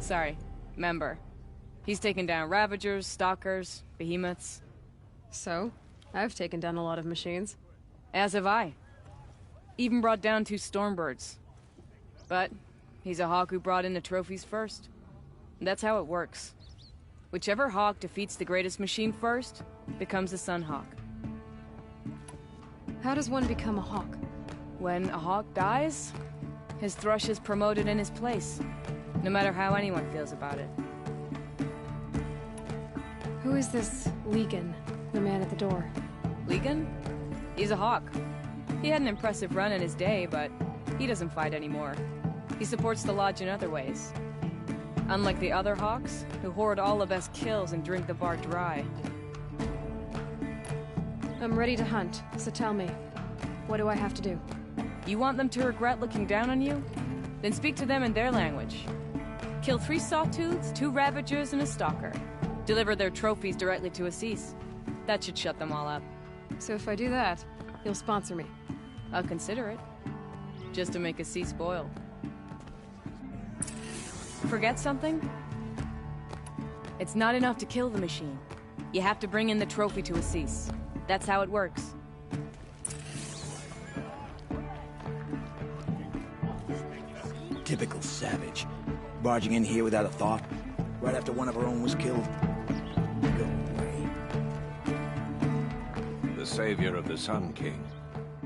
Sorry, member. He's taken down Ravagers, Stalkers, Behemoths. So? I've taken down a lot of machines. As have I. Even brought down 2 Stormbirds. But he's a Hawk who brought in the trophies first. That's how it works. Whichever Hawk defeats the greatest machine first, becomes a Sunhawk. How does one become a Hawk? When a Hawk dies, his thrush is promoted in his place, no matter how anyone feels about it. Who is this Legan, the man at the door? Legan? He's a Hawk. He had an impressive run in his day, but he doesn't fight anymore. He supports the Lodge in other ways. Unlike the other Hawks, who hoard all the best kills and drink the bar dry. I'm ready to hunt, so tell me, what do I have to do? You want them to regret looking down on you? Then speak to them in their language. Kill 3 Sawtooths, 2 Ravagers, and a Stalker. Deliver their trophies directly to Assis. That should shut them all up. So if I do that, you'll sponsor me? I'll consider it. Just to make Assis boil. Forget something? It's not enough to kill the machine. You have to bring in the trophy to Assis. That's how it works. Typical savage. Barging in here without a thought. Right after one of our own was killed. Go away. The savior of the Sun King.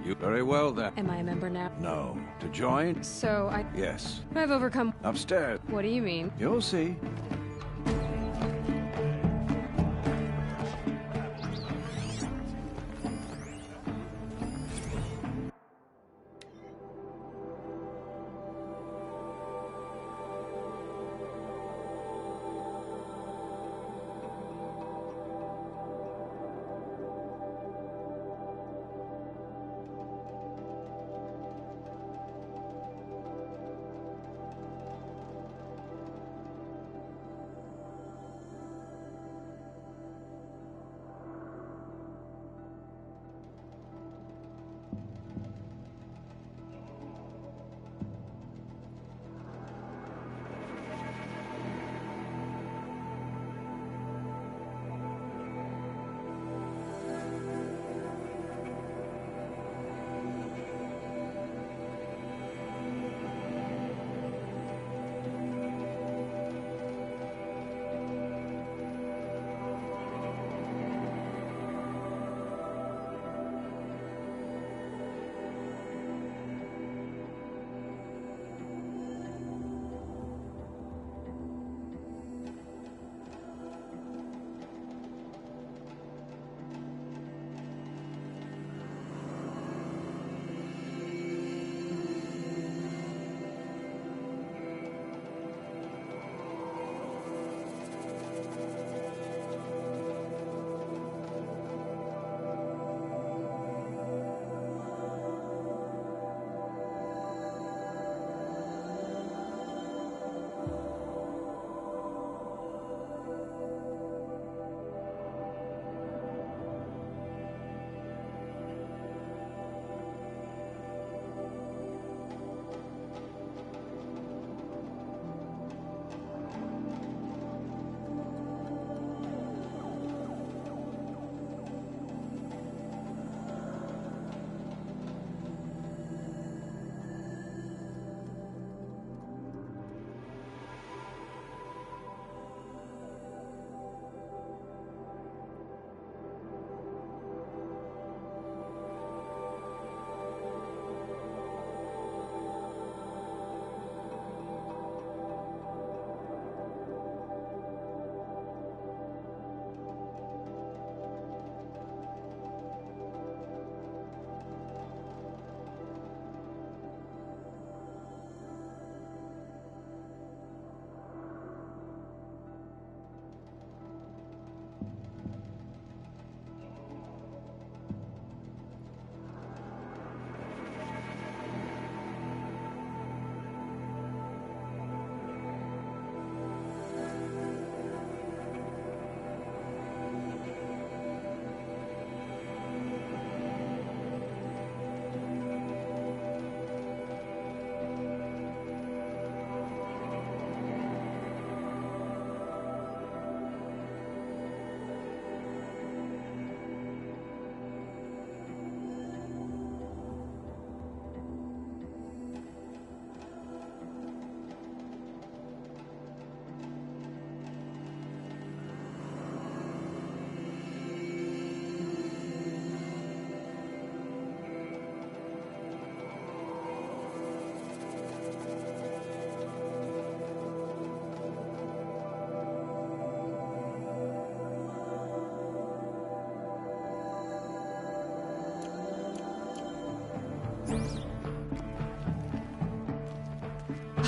You very well then. Am I a member now? No. To join? So I... Yes. I've overcome... Upstairs. What do you mean? You'll see.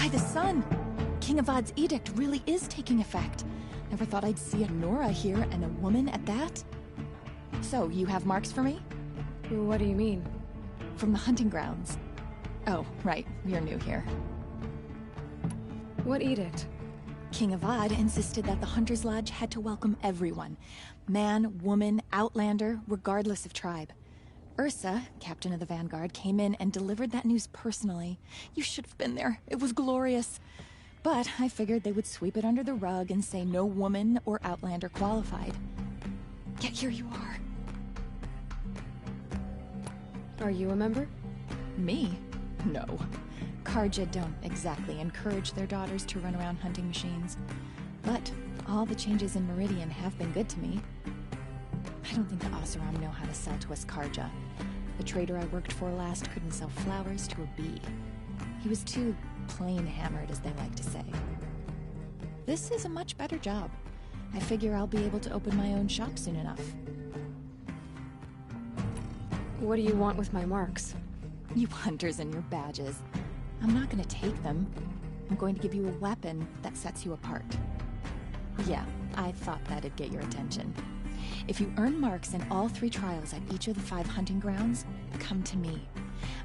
By the sun! King Avad's edict really is taking effect. Never thought I'd see a Nora here, and a woman at that. So, you have marks for me? What do you mean? From the hunting grounds. Oh, right. You're new here. What edict? King Avad insisted that the Hunter's Lodge had to welcome everyone. Man, woman, outlander, regardless of tribe. Ursa, captain of the Vanguard, came in and delivered that news personally. You should have been there. It was glorious. But I figured they would sweep it under the rug and say no woman or outlander qualified. Yet here you are. Are you a member? Me? No. Karja don't exactly encourage their daughters to run around hunting machines. But all the changes in Meridian have been good to me. I don't think the Oseram know how to sell to us Karja. The trader I worked for last couldn't sell flowers to a bee. He was too plain hammered, as they like to say. This is a much better job. I figure I'll be able to open my own shop soon enough. What do you want with my marks? You hunters and your badges. I'm not gonna take them. I'm going to give you a weapon that sets you apart. Yeah, I thought that'd get your attention. If you earn marks in all 3 trials at each of the 5 hunting grounds, come to me.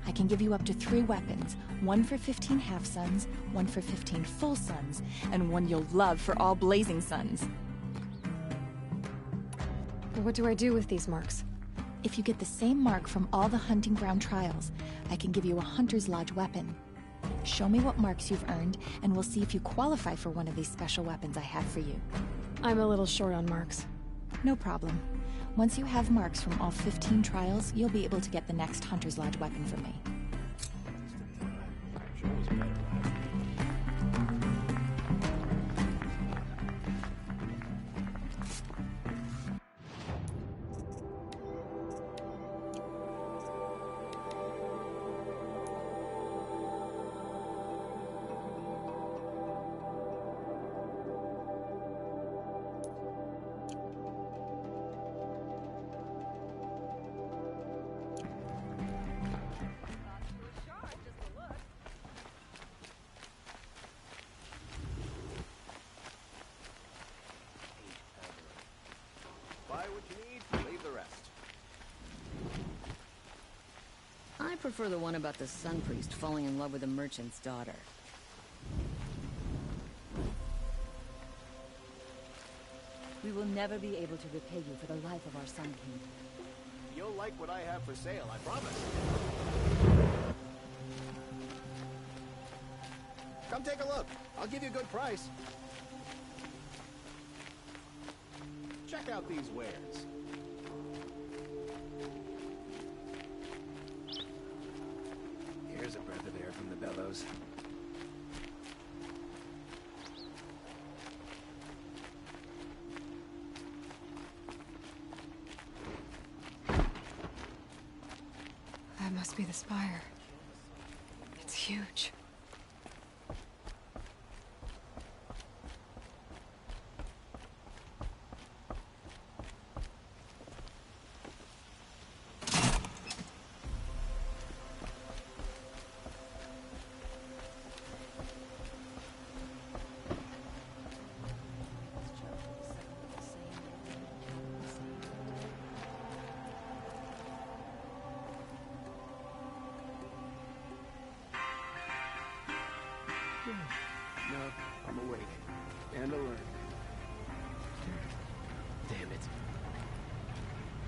I can give you up to 3 weapons, 1 for 15 half-suns, 1 for 15 full suns, and 1 you'll love for all blazing suns. What do I do with these marks? If you get the same mark from all the hunting ground trials, I can give you a Hunter's Lodge weapon. Show me what marks you've earned, and we'll see if you qualify for one of these special weapons I have for you. I'm a little short on marks. No problem. Once you have marks from all 15 trials, you'll be able to get the next Hunter's Lodge weapon from me. I prefer the one about the Sun Priest falling in love with a merchant's daughter. We will never be able to repay you for the life of our Sun King. You'll like what I have for sale, I promise. Come take a look. I'll give you a good price. Check out these wares. Here's a breath of air from the bellows. That must be the spire. It's huge. No, I'm awake. And alert. Damn it.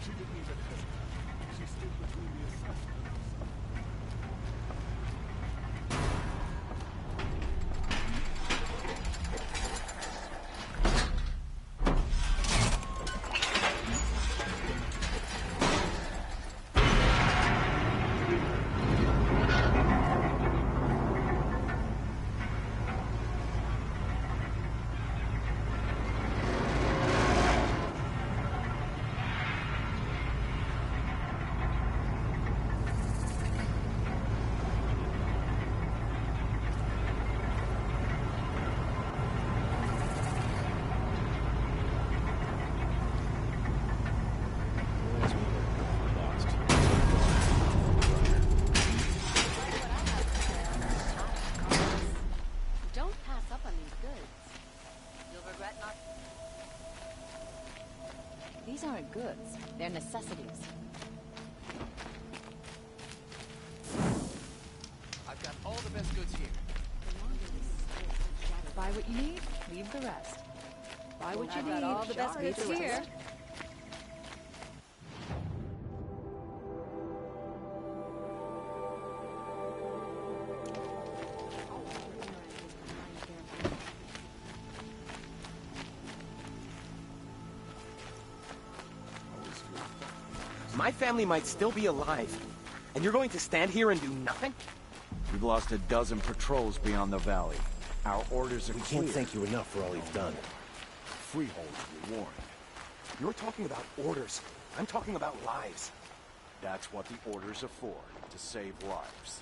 She didn't even hesitate. She stood between the assassin and herself. goods. They're necessities. I've got all the best goods here. Buy what you need, leave the rest. Buy what you need, got all the best leave goods the rest. here. My family might still be alive, and you're going to stand here and do nothing? We've lost a dozen patrols beyond the valley. Our orders are We clear. can't thank you enough for all you've done. Freehold reward. You're talking about orders. I'm talking about lives. That's what the orders are for, to save lives.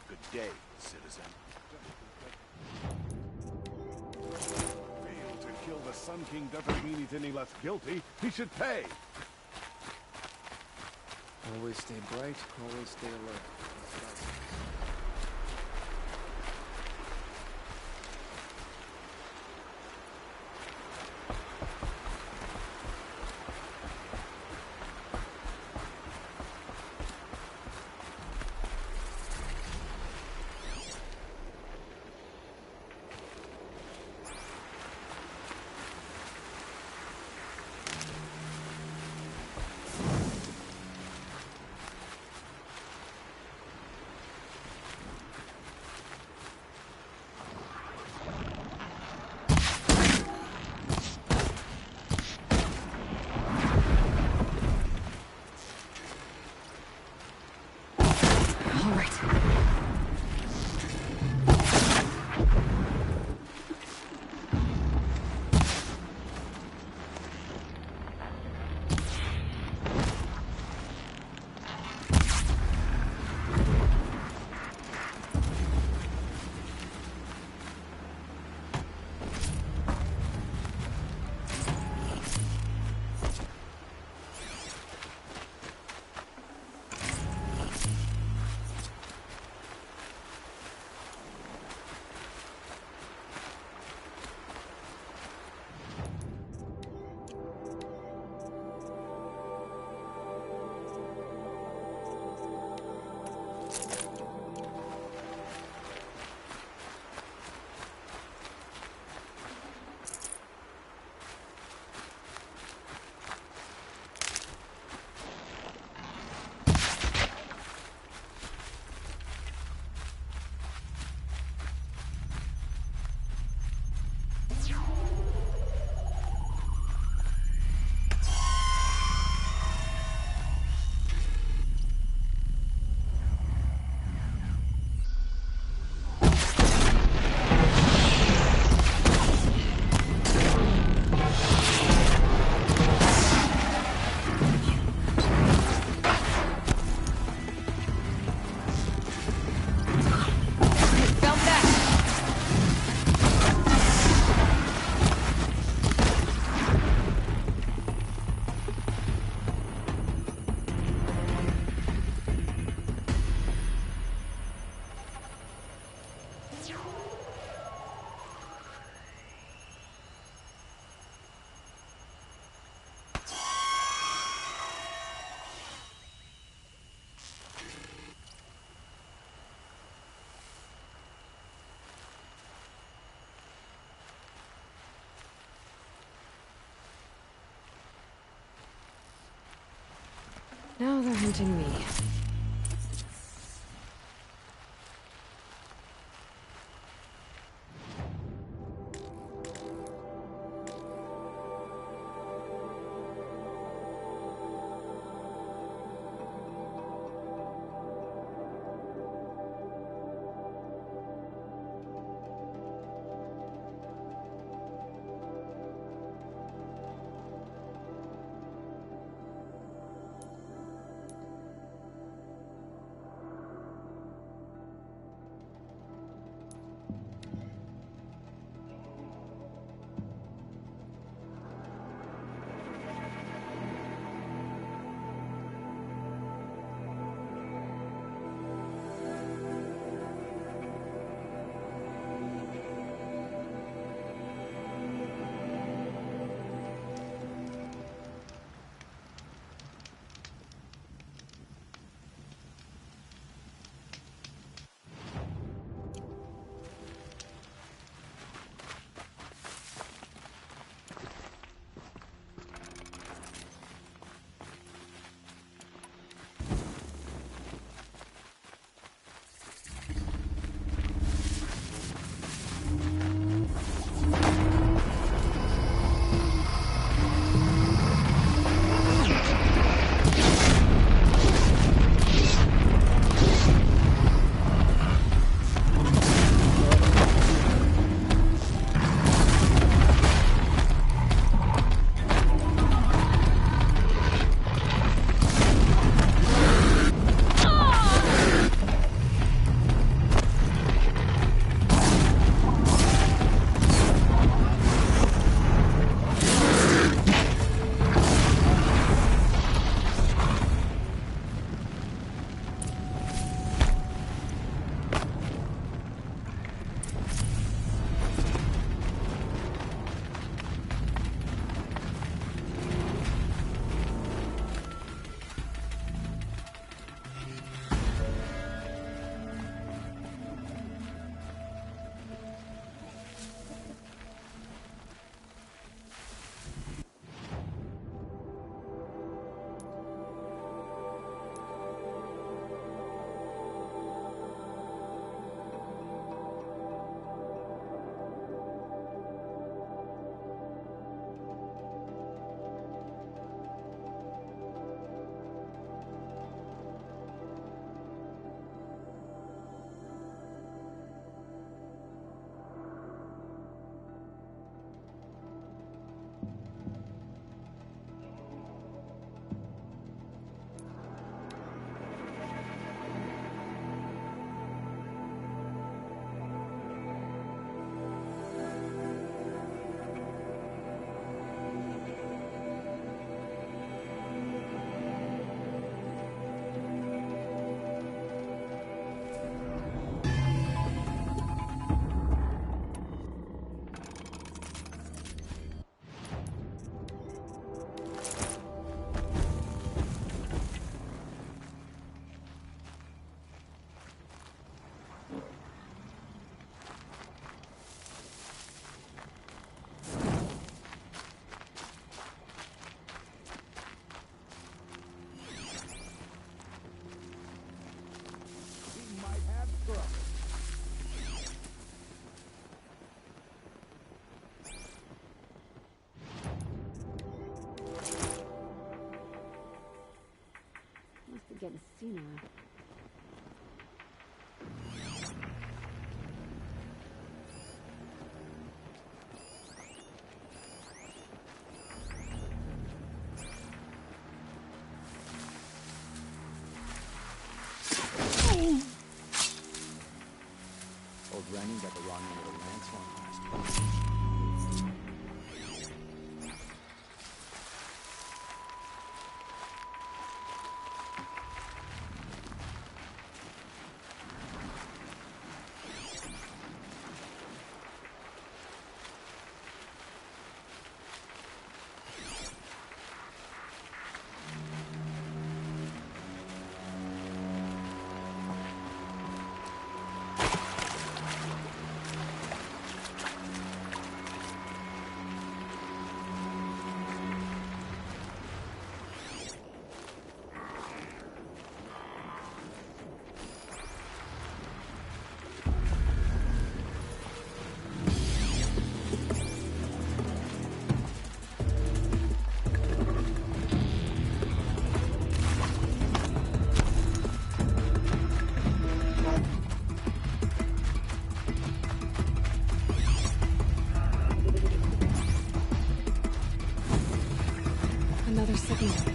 Good day, citizen. Failed to kill the Sun King doesn't mean he's any less guilty. He should pay. Always stay bright, always stay alert. That's right. Now they're hunting me. senile. Old Rennie got the wrong end of the lance one last week. Another signal.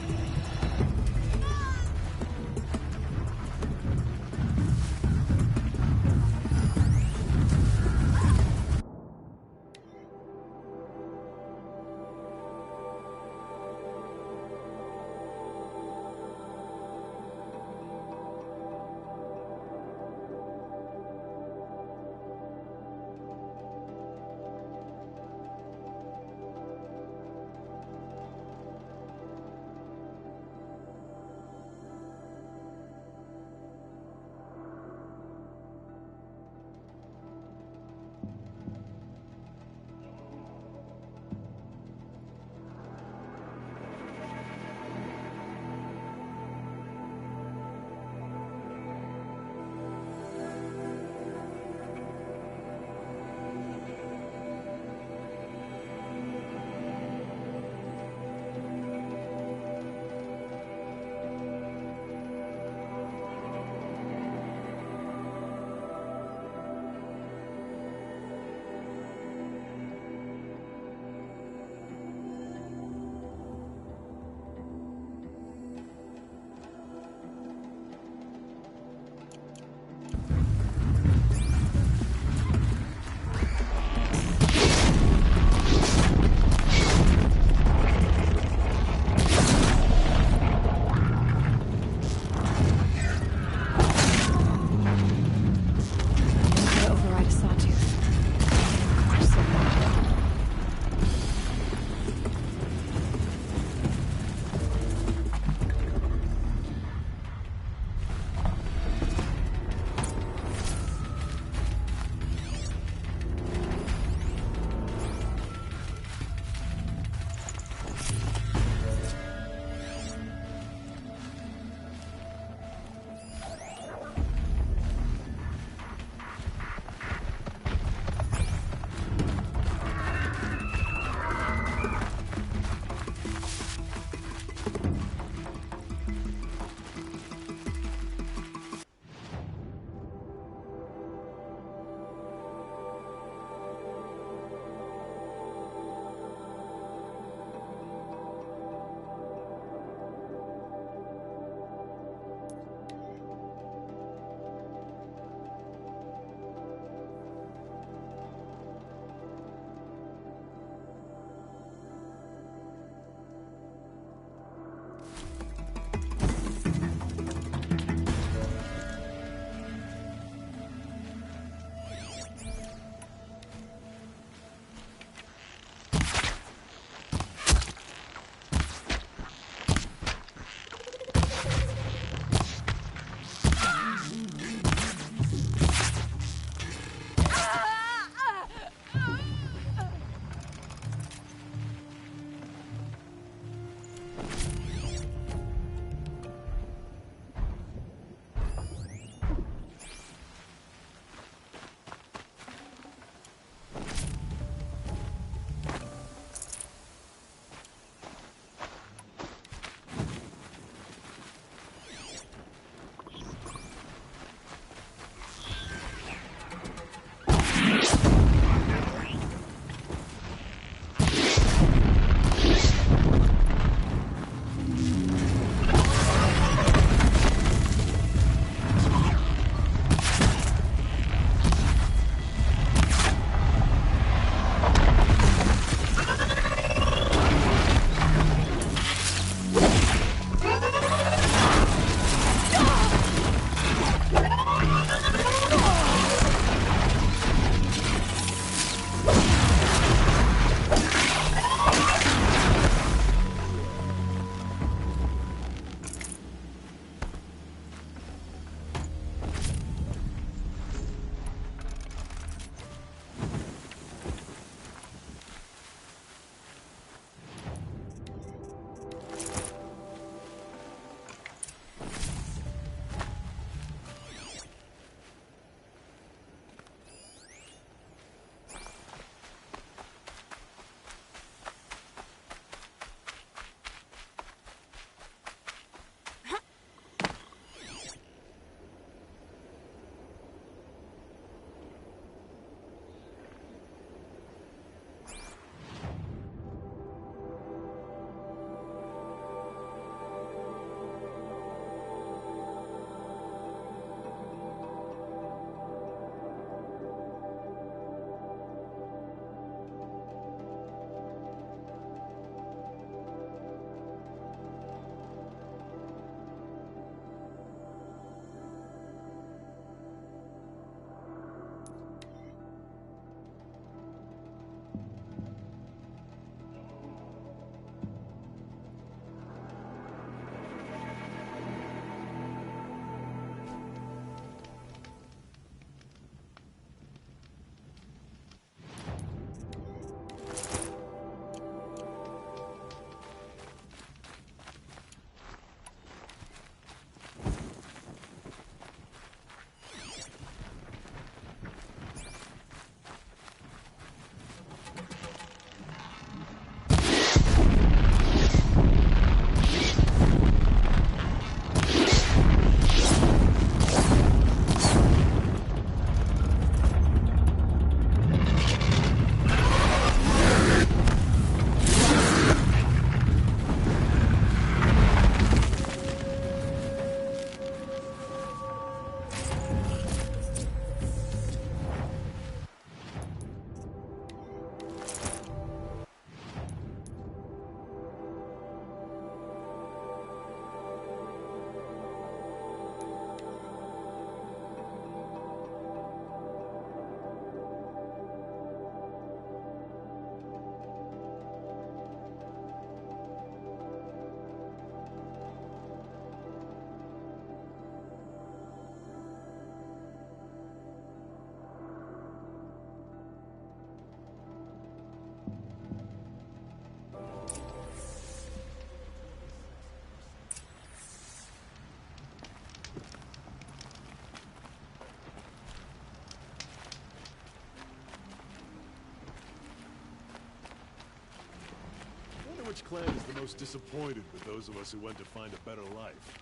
Which clan is the most disappointed with those of us who went to find a better life?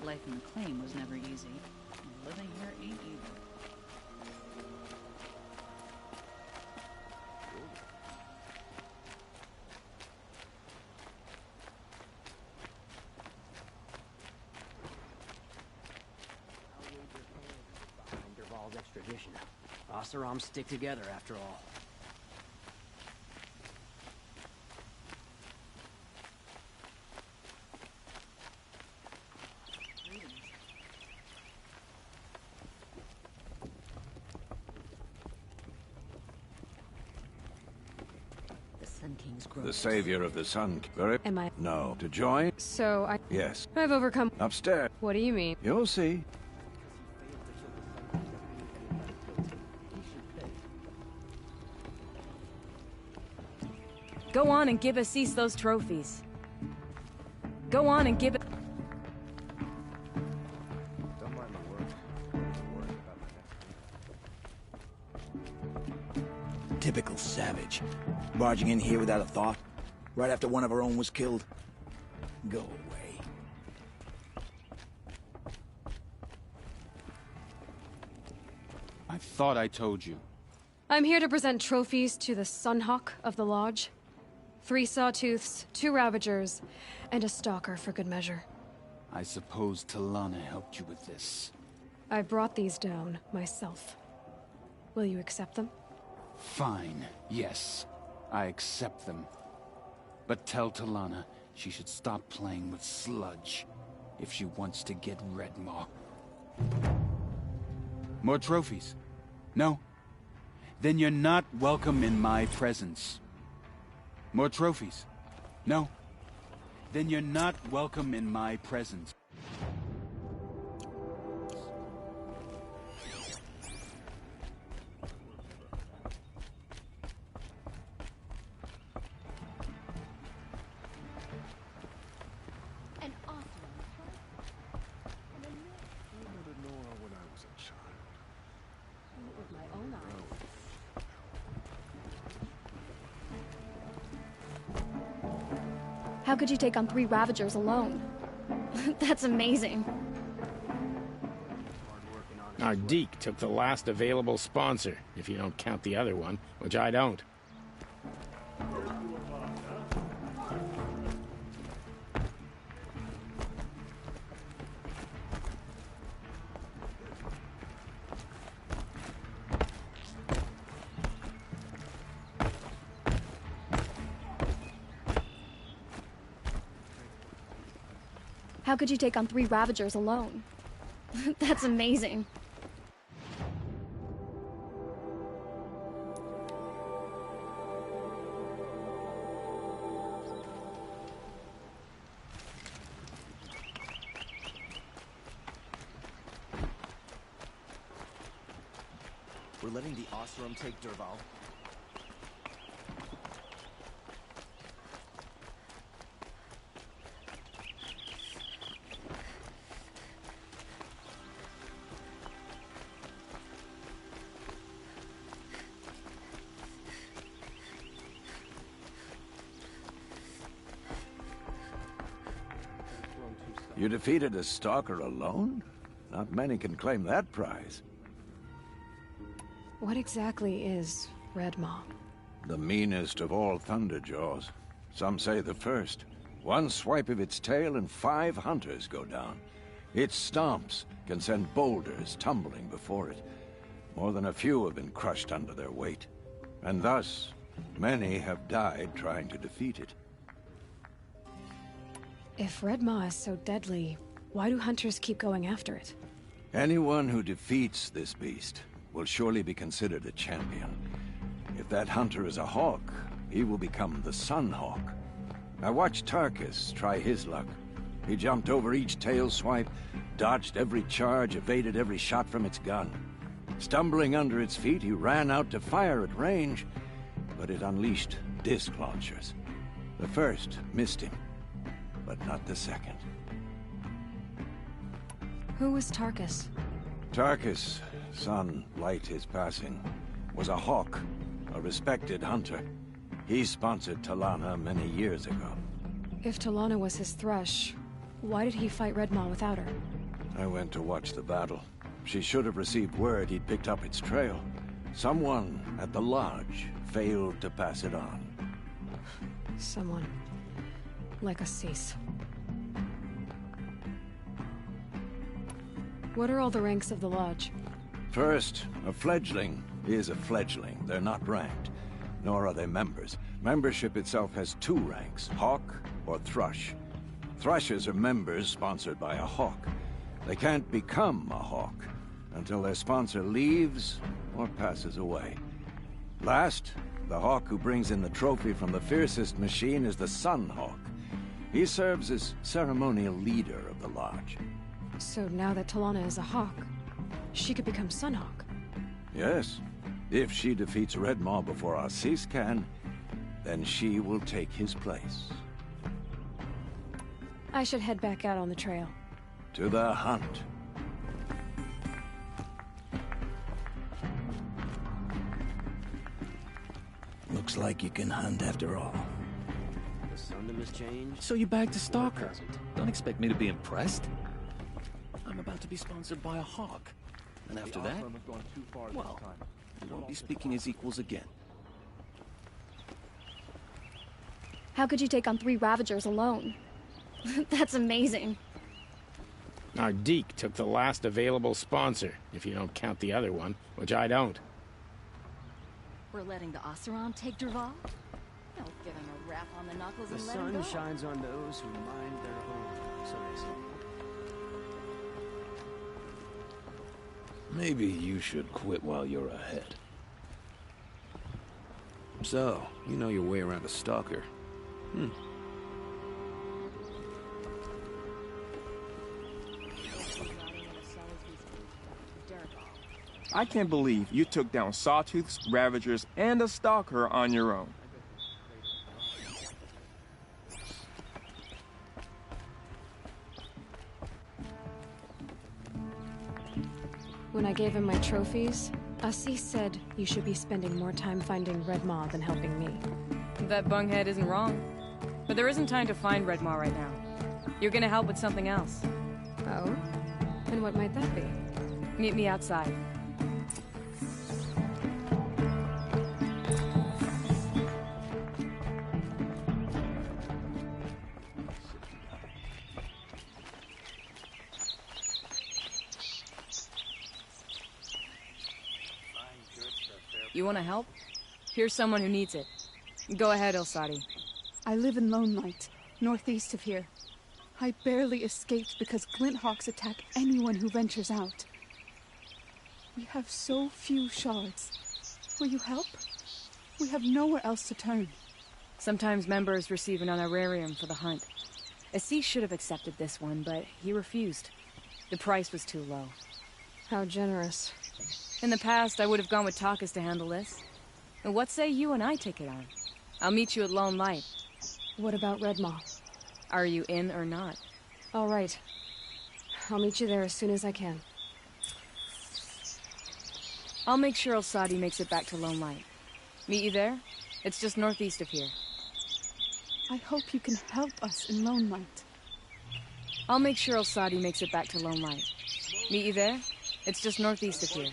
Life in the claim was never easy. And living here ain't either. Derval's extradition. Osirams stick together after all. The savior of the Sun. Am I? No. To join? So I... Yes. I've overcome... Upstairs. What do you mean? You'll see. Go on and give Assis those trophies. Go on and give it... Don't mind the work. Worry about the next. Typical savage. Barging in here without a thought, right after one of our own was killed. Go away. I thought I told you. I'm here to present trophies to the Sunhawk of the Lodge. 3 Sawtooths, 2 Ravagers, and a Stalker for good measure. I suppose Talana helped you with this. I brought these down myself. Will you accept them? Fine, yes. I accept them. But tell Talana she should stop playing with sludge if she wants to get Redmaw. More trophies? No? Then you're not welcome in my presence. More trophies? No? Then you're not welcome in my presence. How could you take on 3 Ravagers alone? That's amazing. Our Deke took the last available sponsor, if you don't count the other one, which I don't. How could you take on 3 Ravagers alone? That's amazing. We're letting the Oseram take Derval. You defeated a stalker alone? Not many can claim that prize. What exactly is Redmaw? The meanest of all Thunderjaws. Some say the first. One swipe of its tail and 5 hunters go down. Its stomps can send boulders tumbling before it. More than a few have been crushed under their weight. And thus, many have died trying to defeat it. If Redmaw is so deadly, why do hunters keep going after it? Anyone who defeats this beast will surely be considered a champion. If that hunter is a hawk, he will become the Sunhawk. I watched Tarkus try his luck. He jumped over each tail swipe, dodged every charge, evaded every shot from its gun. Stumbling under its feet, he ran out to fire at range, but it unleashed disc launchers. The first missed him, but not the second. Who was Tarkus? Tarkus, son light his passing, was a hawk, a respected hunter. He sponsored Talana many years ago. If Talana was his thrush, why did he fight Red Maw without her? I went to watch the battle. She should have received word he'd picked up its trail. Someone at the lodge failed to pass it on. Someone like Assis. What are all the ranks of the lodge? First, a fledgling is a fledgling. They're not ranked, nor are they members. Membership itself has two ranks, Hawk or Thrush. Thrushes are members sponsored by a Hawk. They can't become a Hawk until their sponsor leaves or passes away. Last, the Hawk who brings in the trophy from the fiercest machine is the Sun Hawk. He serves as ceremonial leader of the lodge. So now that Talana is a Hawk, she could become Sunhawk. Yes. If she defeats Red Maw before Assis can, then she will take his place. I should head back out on the trail. To the hunt. Looks like you can hunt after all. The Sundom has changed. So you bagged a stalker. Don't expect me to be impressed. I'm about to be sponsored by a Hawk. And after that, well, we won't be speaking as equals again. How could you take on 3 Ravagers alone? That's amazing. Our Deke took the last available sponsor, if you don't count the other one, which I don't. We're letting the Oseram take Dervahl? They'll give him a rap on the knuckles The and let him go. sun shines on those who mind their own, so they say. Maybe you should quit while you're ahead. So, you know your way around a stalker. I can't believe you took down Sawtooths, Ravagers, and a Stalker on your own. When I gave him my trophies, Assis said you should be spending more time finding Red Maw than helping me. That bunghead isn't wrong. But there isn't time to find Red Maw right now. You're gonna help with something else. Oh? And what might that be? Meet me outside. You want to help? Here's someone who needs it. Go ahead, Elsadi. I live in Lone Light, northeast of here. I barely escaped because Glint Hawks attack anyone who ventures out. We have so few shards. Will you help? We have nowhere else to turn. Sometimes members receive an honorarium for the hunt. Assis should have accepted this one, but he refused. The price was too low. How generous. In the past, I would have gone with Takas to handle this. And what say you and I take it on? I'll meet you at Lone Light. What about Red Maw? Are you in or not? All right. I'll meet you there as soon as I can. I'll make sure Elsadi makes it back to Lone Light. Meet you there? It's just northeast of here. I hope you can help us in Lone Light. I'll make sure Elsadi makes it back to Lone Light. Meet you there? It's just northeast of here.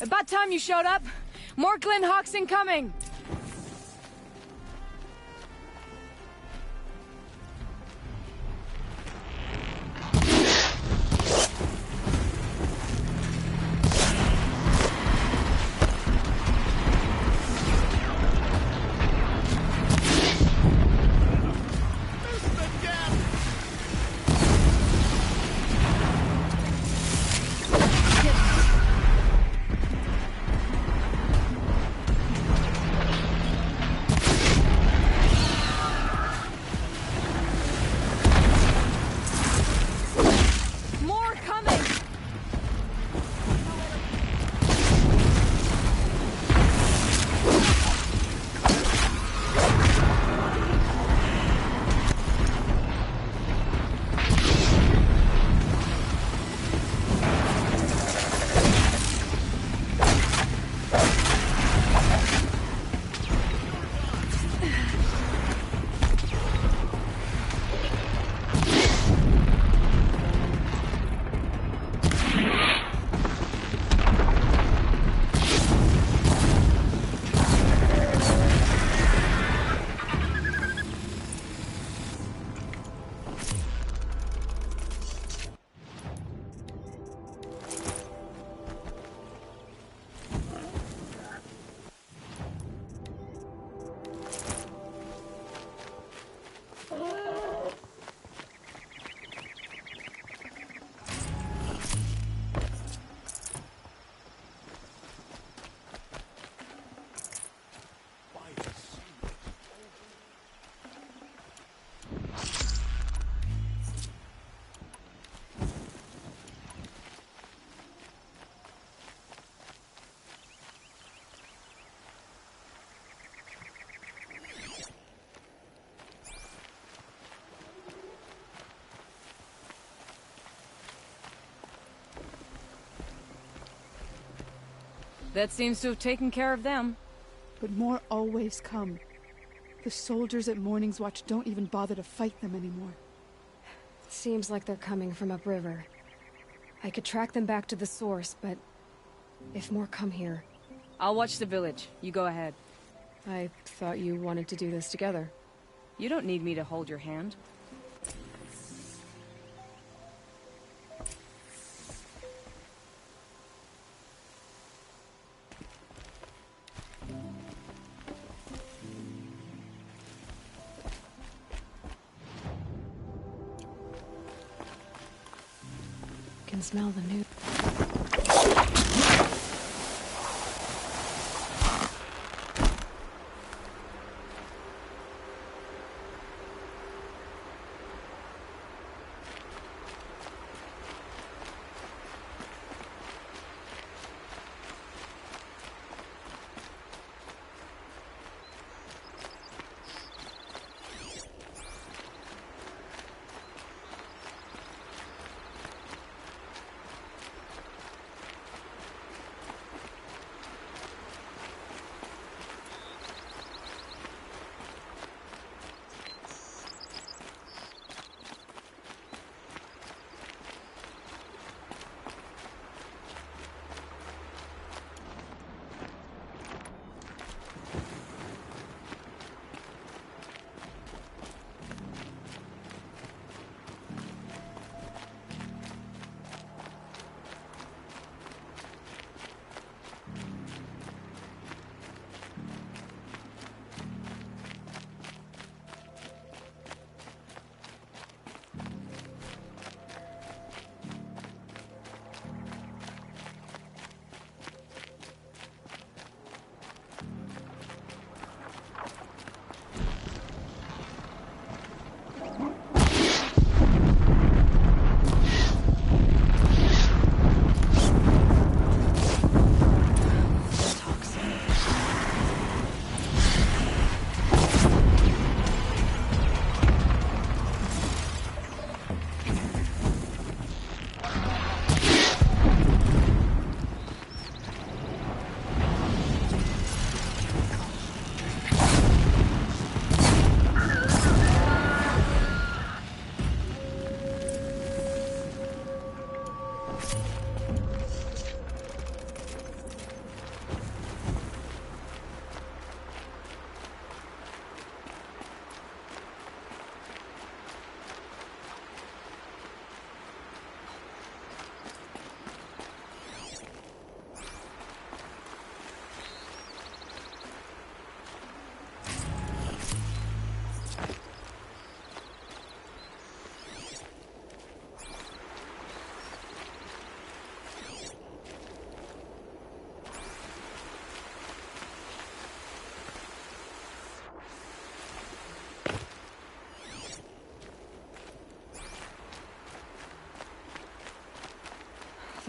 About time you showed up! More Glint Hawks incoming! That seems to have taken care of them. But more always come. The soldiers at Morning's Watch don't even bother to fight them anymore. Seems like they're coming from upriver. I could track them back to the source, but if more come here... I'll watch the village. You go ahead. I thought you wanted to do this together. You don't need me to hold your hand. Can smell the new...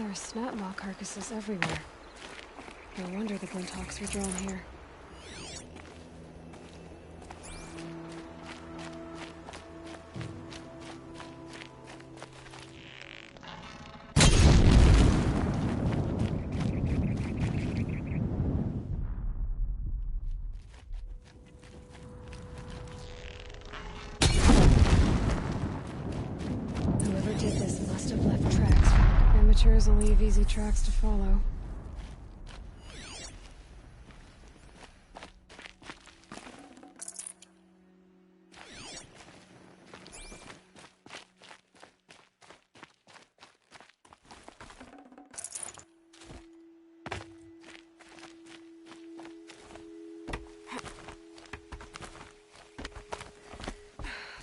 There are snap maw carcasses everywhere. No wonder the Glinthawks were drawn here. Whoever did this must have left tracks. Amateurs will leave easy tracks to follow.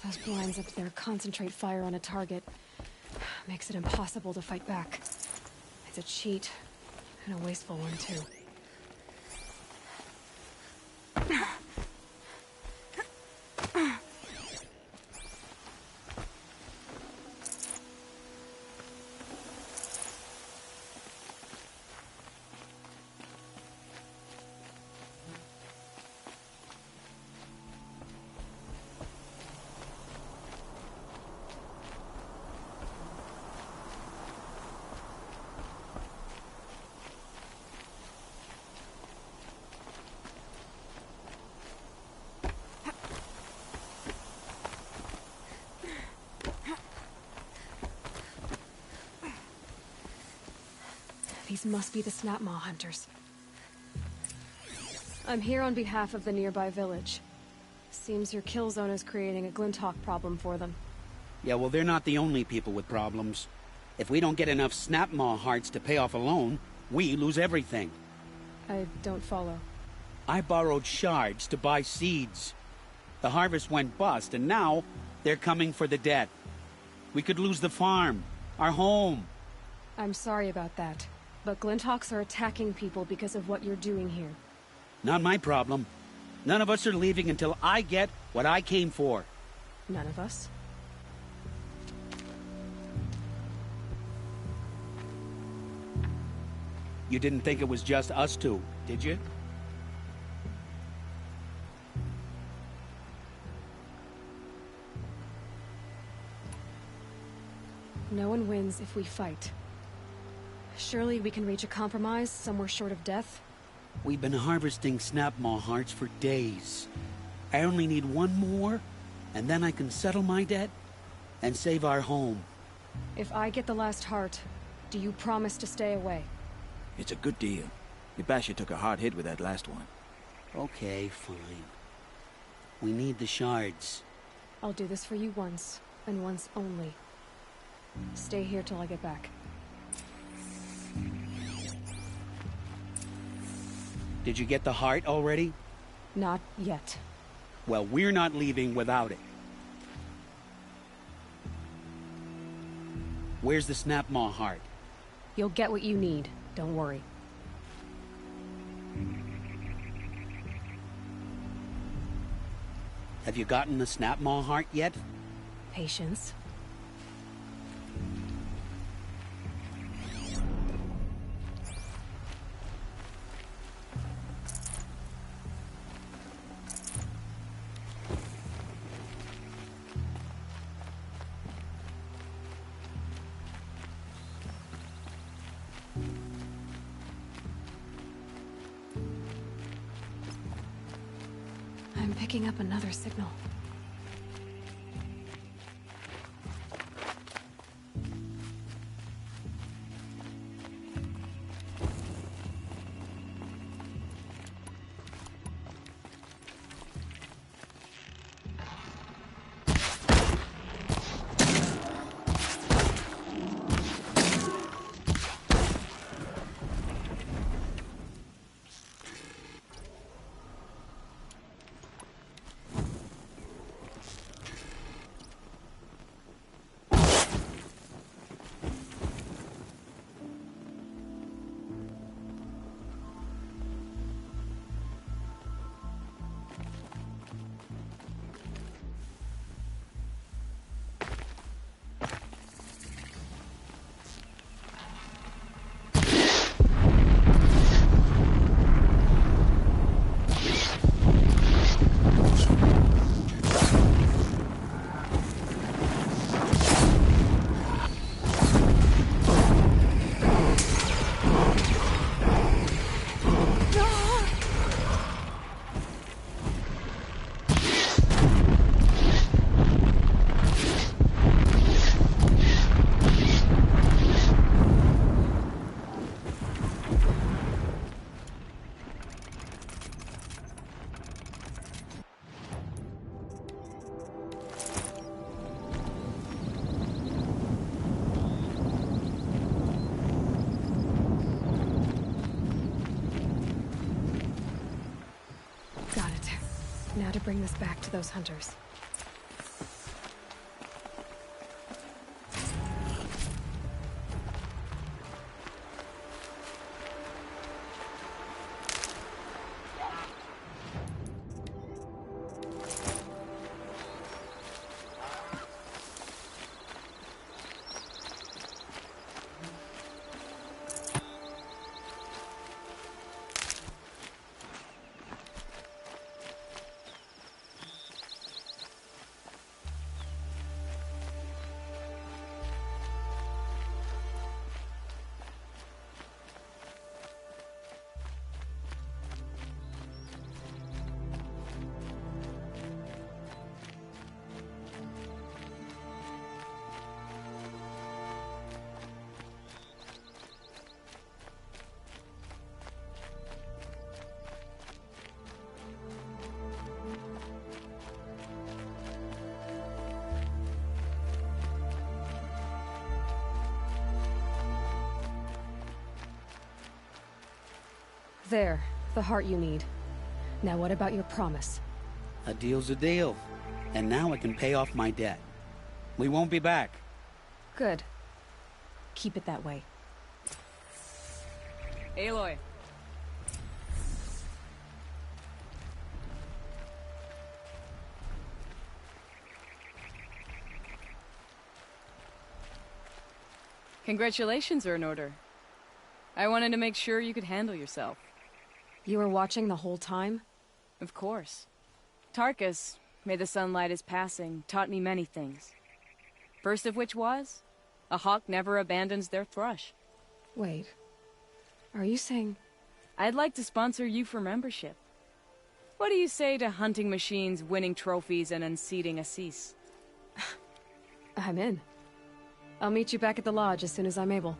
Those blinds up there concentrate fire on a target. Makes it impossible to fight back. It's a cheat, and a wasteful one, too. These must be the snap maw hunters. I'm here on behalf of the nearby village. Seems your kill zone is creating a Glinthawk problem for them. Yeah, well, they're not the only people with problems. If we don't get enough snap maw hearts to pay off a loan, we lose everything. I don't follow. I borrowed shards to buy seeds. The harvest went bust, and now they're coming for the debt. We could lose the farm, our home. I'm sorry about that, but Glinthawks are attacking people because of what you're doing here. Not my problem. None of us are leaving until I get what I came for. None of us? You didn't think it was just us two, did you? No one wins if we fight. Surely we can reach a compromise somewhere short of death? We've been harvesting snap maw hearts for days. I only need one more, and then I can settle my debt and save our home. If I get the last heart, do you promise to stay away? It's a good deal. Ibasha took a hard hit with that last one. Okay, fine. We need the shards. I'll do this for you once, and once only. Stay here till I get back. Did you get the heart already? Not yet. Well, we're not leaving without it. Where's the snap maw heart? You'll get what you need, don't worry. Have you gotten the snap maw heart yet? Patience. I'm picking up another signal. Now to bring this back to those hunters. There, the heart you need. Now what about your promise? A deal's a deal. And now I can pay off my debt. We won't be back. Good. Keep it that way. Aloy. Congratulations are in order. I wanted to make sure you could handle yourself. You were watching the whole time? Of course. Tarkus, may the sunlight is passing, taught me many things. First of which was, a hawk never abandons their thrush. Wait. Are you saying... I'd like to sponsor you for membership. What do you say to hunting machines, winning trophies, and unseating Assis? I'm in. I'll meet you back at the lodge as soon as I'm able.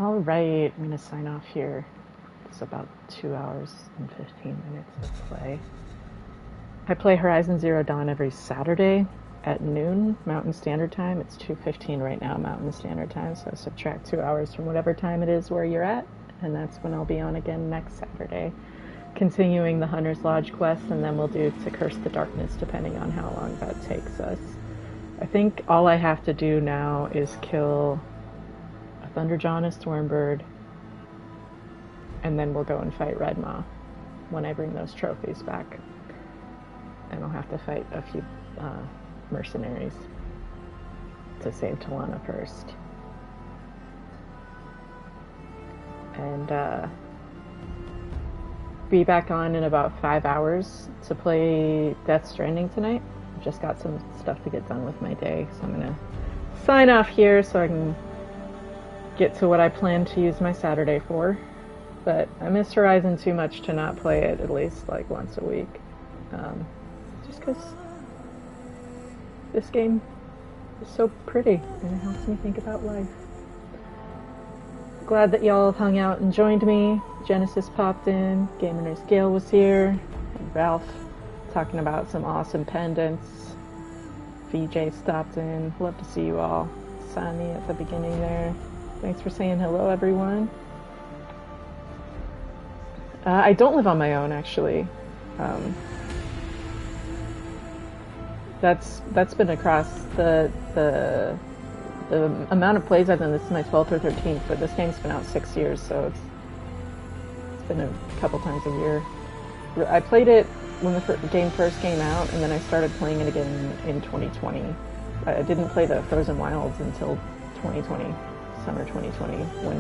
Alright, I'm going to sign off here. It's about 2 hours and 15 minutes of play. I play Horizon Zero Dawn every Saturday at noon Mountain Standard Time. It's 2:15 right now Mountain Standard Time, so subtract 2 hours from whatever time it is where you're at, and that's when I'll be on again next Saturday. Continuing the Hunter's Lodge quest, and then we'll do To Curse the Darkness, depending on how long that takes us. I think all I have to do now is kill Thunderjaw and a Stormbird, and then we'll go and fight Red Maw when I bring those trophies back. And I'll have to fight a few mercenaries to save Talana first. And be back on in about 5 hours to play Death Stranding tonight. I've just got some stuff to get done with my day, so I'm gonna sign off here so I can get to what I plan to use my Saturday for. But I miss Horizon too much to not play it at least like once a week. Just because this game is so pretty and it helps me think about life. Glad that y'all hung out and joined me. Genesis popped in, Gamer Nurse Gale was here, and Ralph talking about some awesome pendants. VJ stopped in. Love to see you all. Sani at the beginning there. Thanks for saying hello, everyone. I don't live on my own, actually. That's been across the the amount of plays I've done, this is my 12th or 13th, but this game's been out 6 years, so it's been a couple times a year. I played it when the game first came out, and then I started playing it again in 2020. I didn't play the Frozen Wilds until 2020, summer 2020, when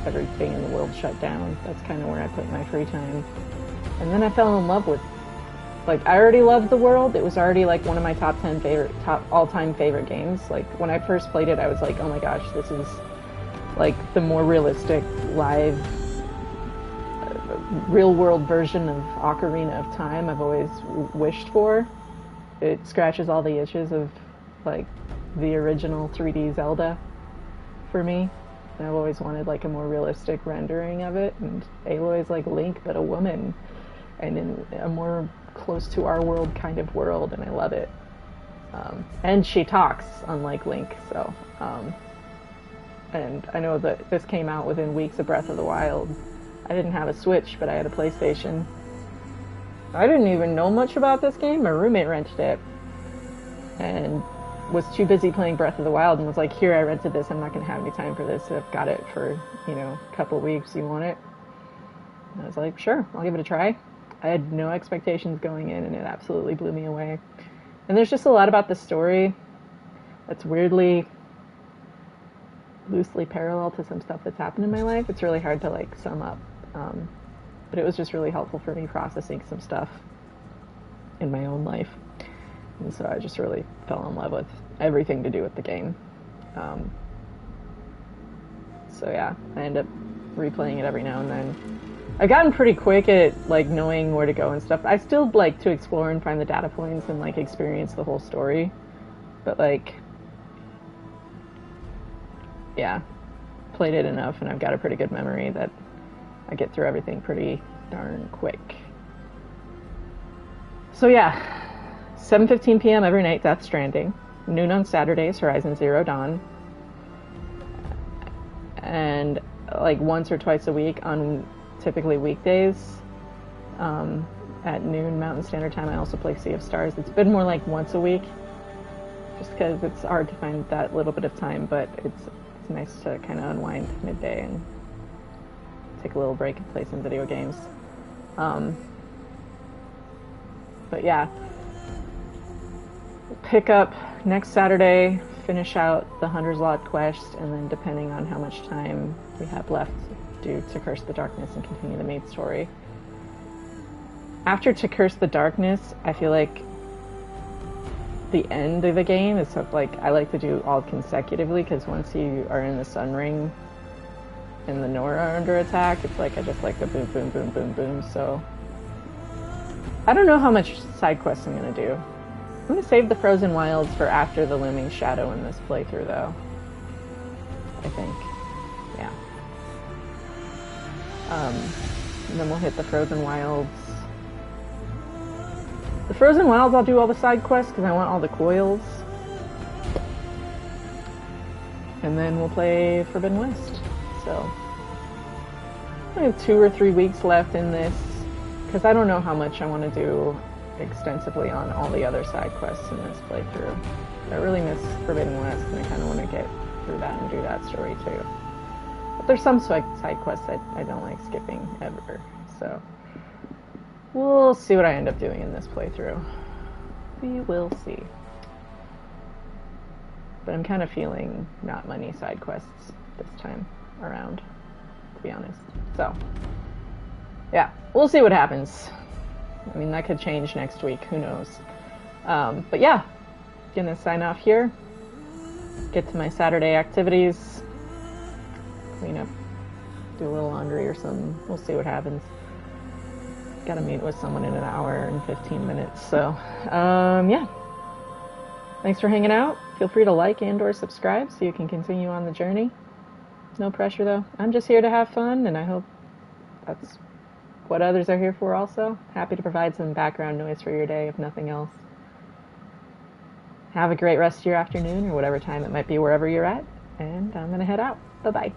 everything in the world shut down. That's kind of where I put my free time. And then I fell in love with, like, I already loved the world. It was already like one of my top all-time favorite games. Like, when I first played it, I was like, oh my gosh, this is like the more realistic, live, real-world version of Ocarina of Time I've always wished for. It scratches all the itches of, like, the original 3D Zelda for me. And I've always wanted, like, a more realistic rendering of it. And Aloy's like Link, but a woman, and in a more close to our world kind of world, and I love it. And she talks, unlike Link, so. And I know that this came out within weeks of Breath of the Wild. I didn't have a Switch, but I had a PlayStation. I didn't even know much about this game. My roommate rented it, and was too busy playing Breath of the Wild, and was like, here, I rented this, I'm not going to have any time for this, so I've got it for, you know, a couple weeks, you want it? And I was like, sure, I'll give it a try. I had no expectations going in, and it absolutely blew me away. And there's just a lot about the story that's weirdly, loosely parallel to some stuff that's happened in my life. It's really hard to, like, sum up. But it was just really helpful for me processing some stuff in my own life. And so I just really fell in love with everything to do with the game. So yeah, I end up replaying it every now and then. I've gotten pretty quick at, like, knowing where to go and stuff. I still like to explore and find the data points and, like, experience the whole story. But, like, yeah, played it enough, and I've got a pretty good memory that I get through everything pretty darn quick. So yeah, 7:15 p.m. every night, Death Stranding. Noon on Saturdays, Horizon Zero Dawn. And, like, once or twice a week on typically weekdays, at noon Mountain Standard Time, I also play Sea of Stars. It's been more like once a week, just because it's hard to find that little bit of time, but it's nice to kind of unwind midday and take a little break and play some video games. But yeah, pick up next Saturday, finish out the Hunter's Lot quest, and then depending on how much time we have left, do To Curse the Darkness and continue the main story. After To Curse the Darkness, I feel like the end of the game is sort of like, I like to do all consecutively, because once you are in the Sun Ring and the Nora are under attack, it's like I just like the boom, boom, boom, boom, boom. So I don't know how much side quests I'm going to do. I'm going to save the Frozen Wilds for after the Looming Shadow in this playthrough, though. I think. Yeah. And then we'll hit the Frozen Wilds. The Frozen Wilds, I'll do all the side quests because I want all the coils. And then we'll play Forbidden West. So I have 2 or 3 weeks left in this, because I don't know how much I want to do extensively on all the other side quests in this playthrough. I really miss Forbidden West, and I kind of want to get through that and do that story too. But there's some side quests that I don't like skipping ever, so we'll see what I end up doing in this playthrough. We will see. But I'm kind of feeling not many side quests this time around, to be honest. So, yeah, we'll see what happens. I mean, that could change next week, who knows. But yeah, gonna sign off here. Get to my Saturday activities. Clean up, do a little laundry or something. We'll see what happens. Gotta meet with someone in an hour and 15 minutes, so, yeah. Thanks for hanging out. Feel free to like and or subscribe so you can continue on the journey. No pressure, though. I'm just here to have fun, and I hope that's what others are here for also. Happy to provide some background noise for your day, if nothing else. Have a great rest of your afternoon, or whatever time it might be wherever you're at, and I'm gonna head out. Bye-bye.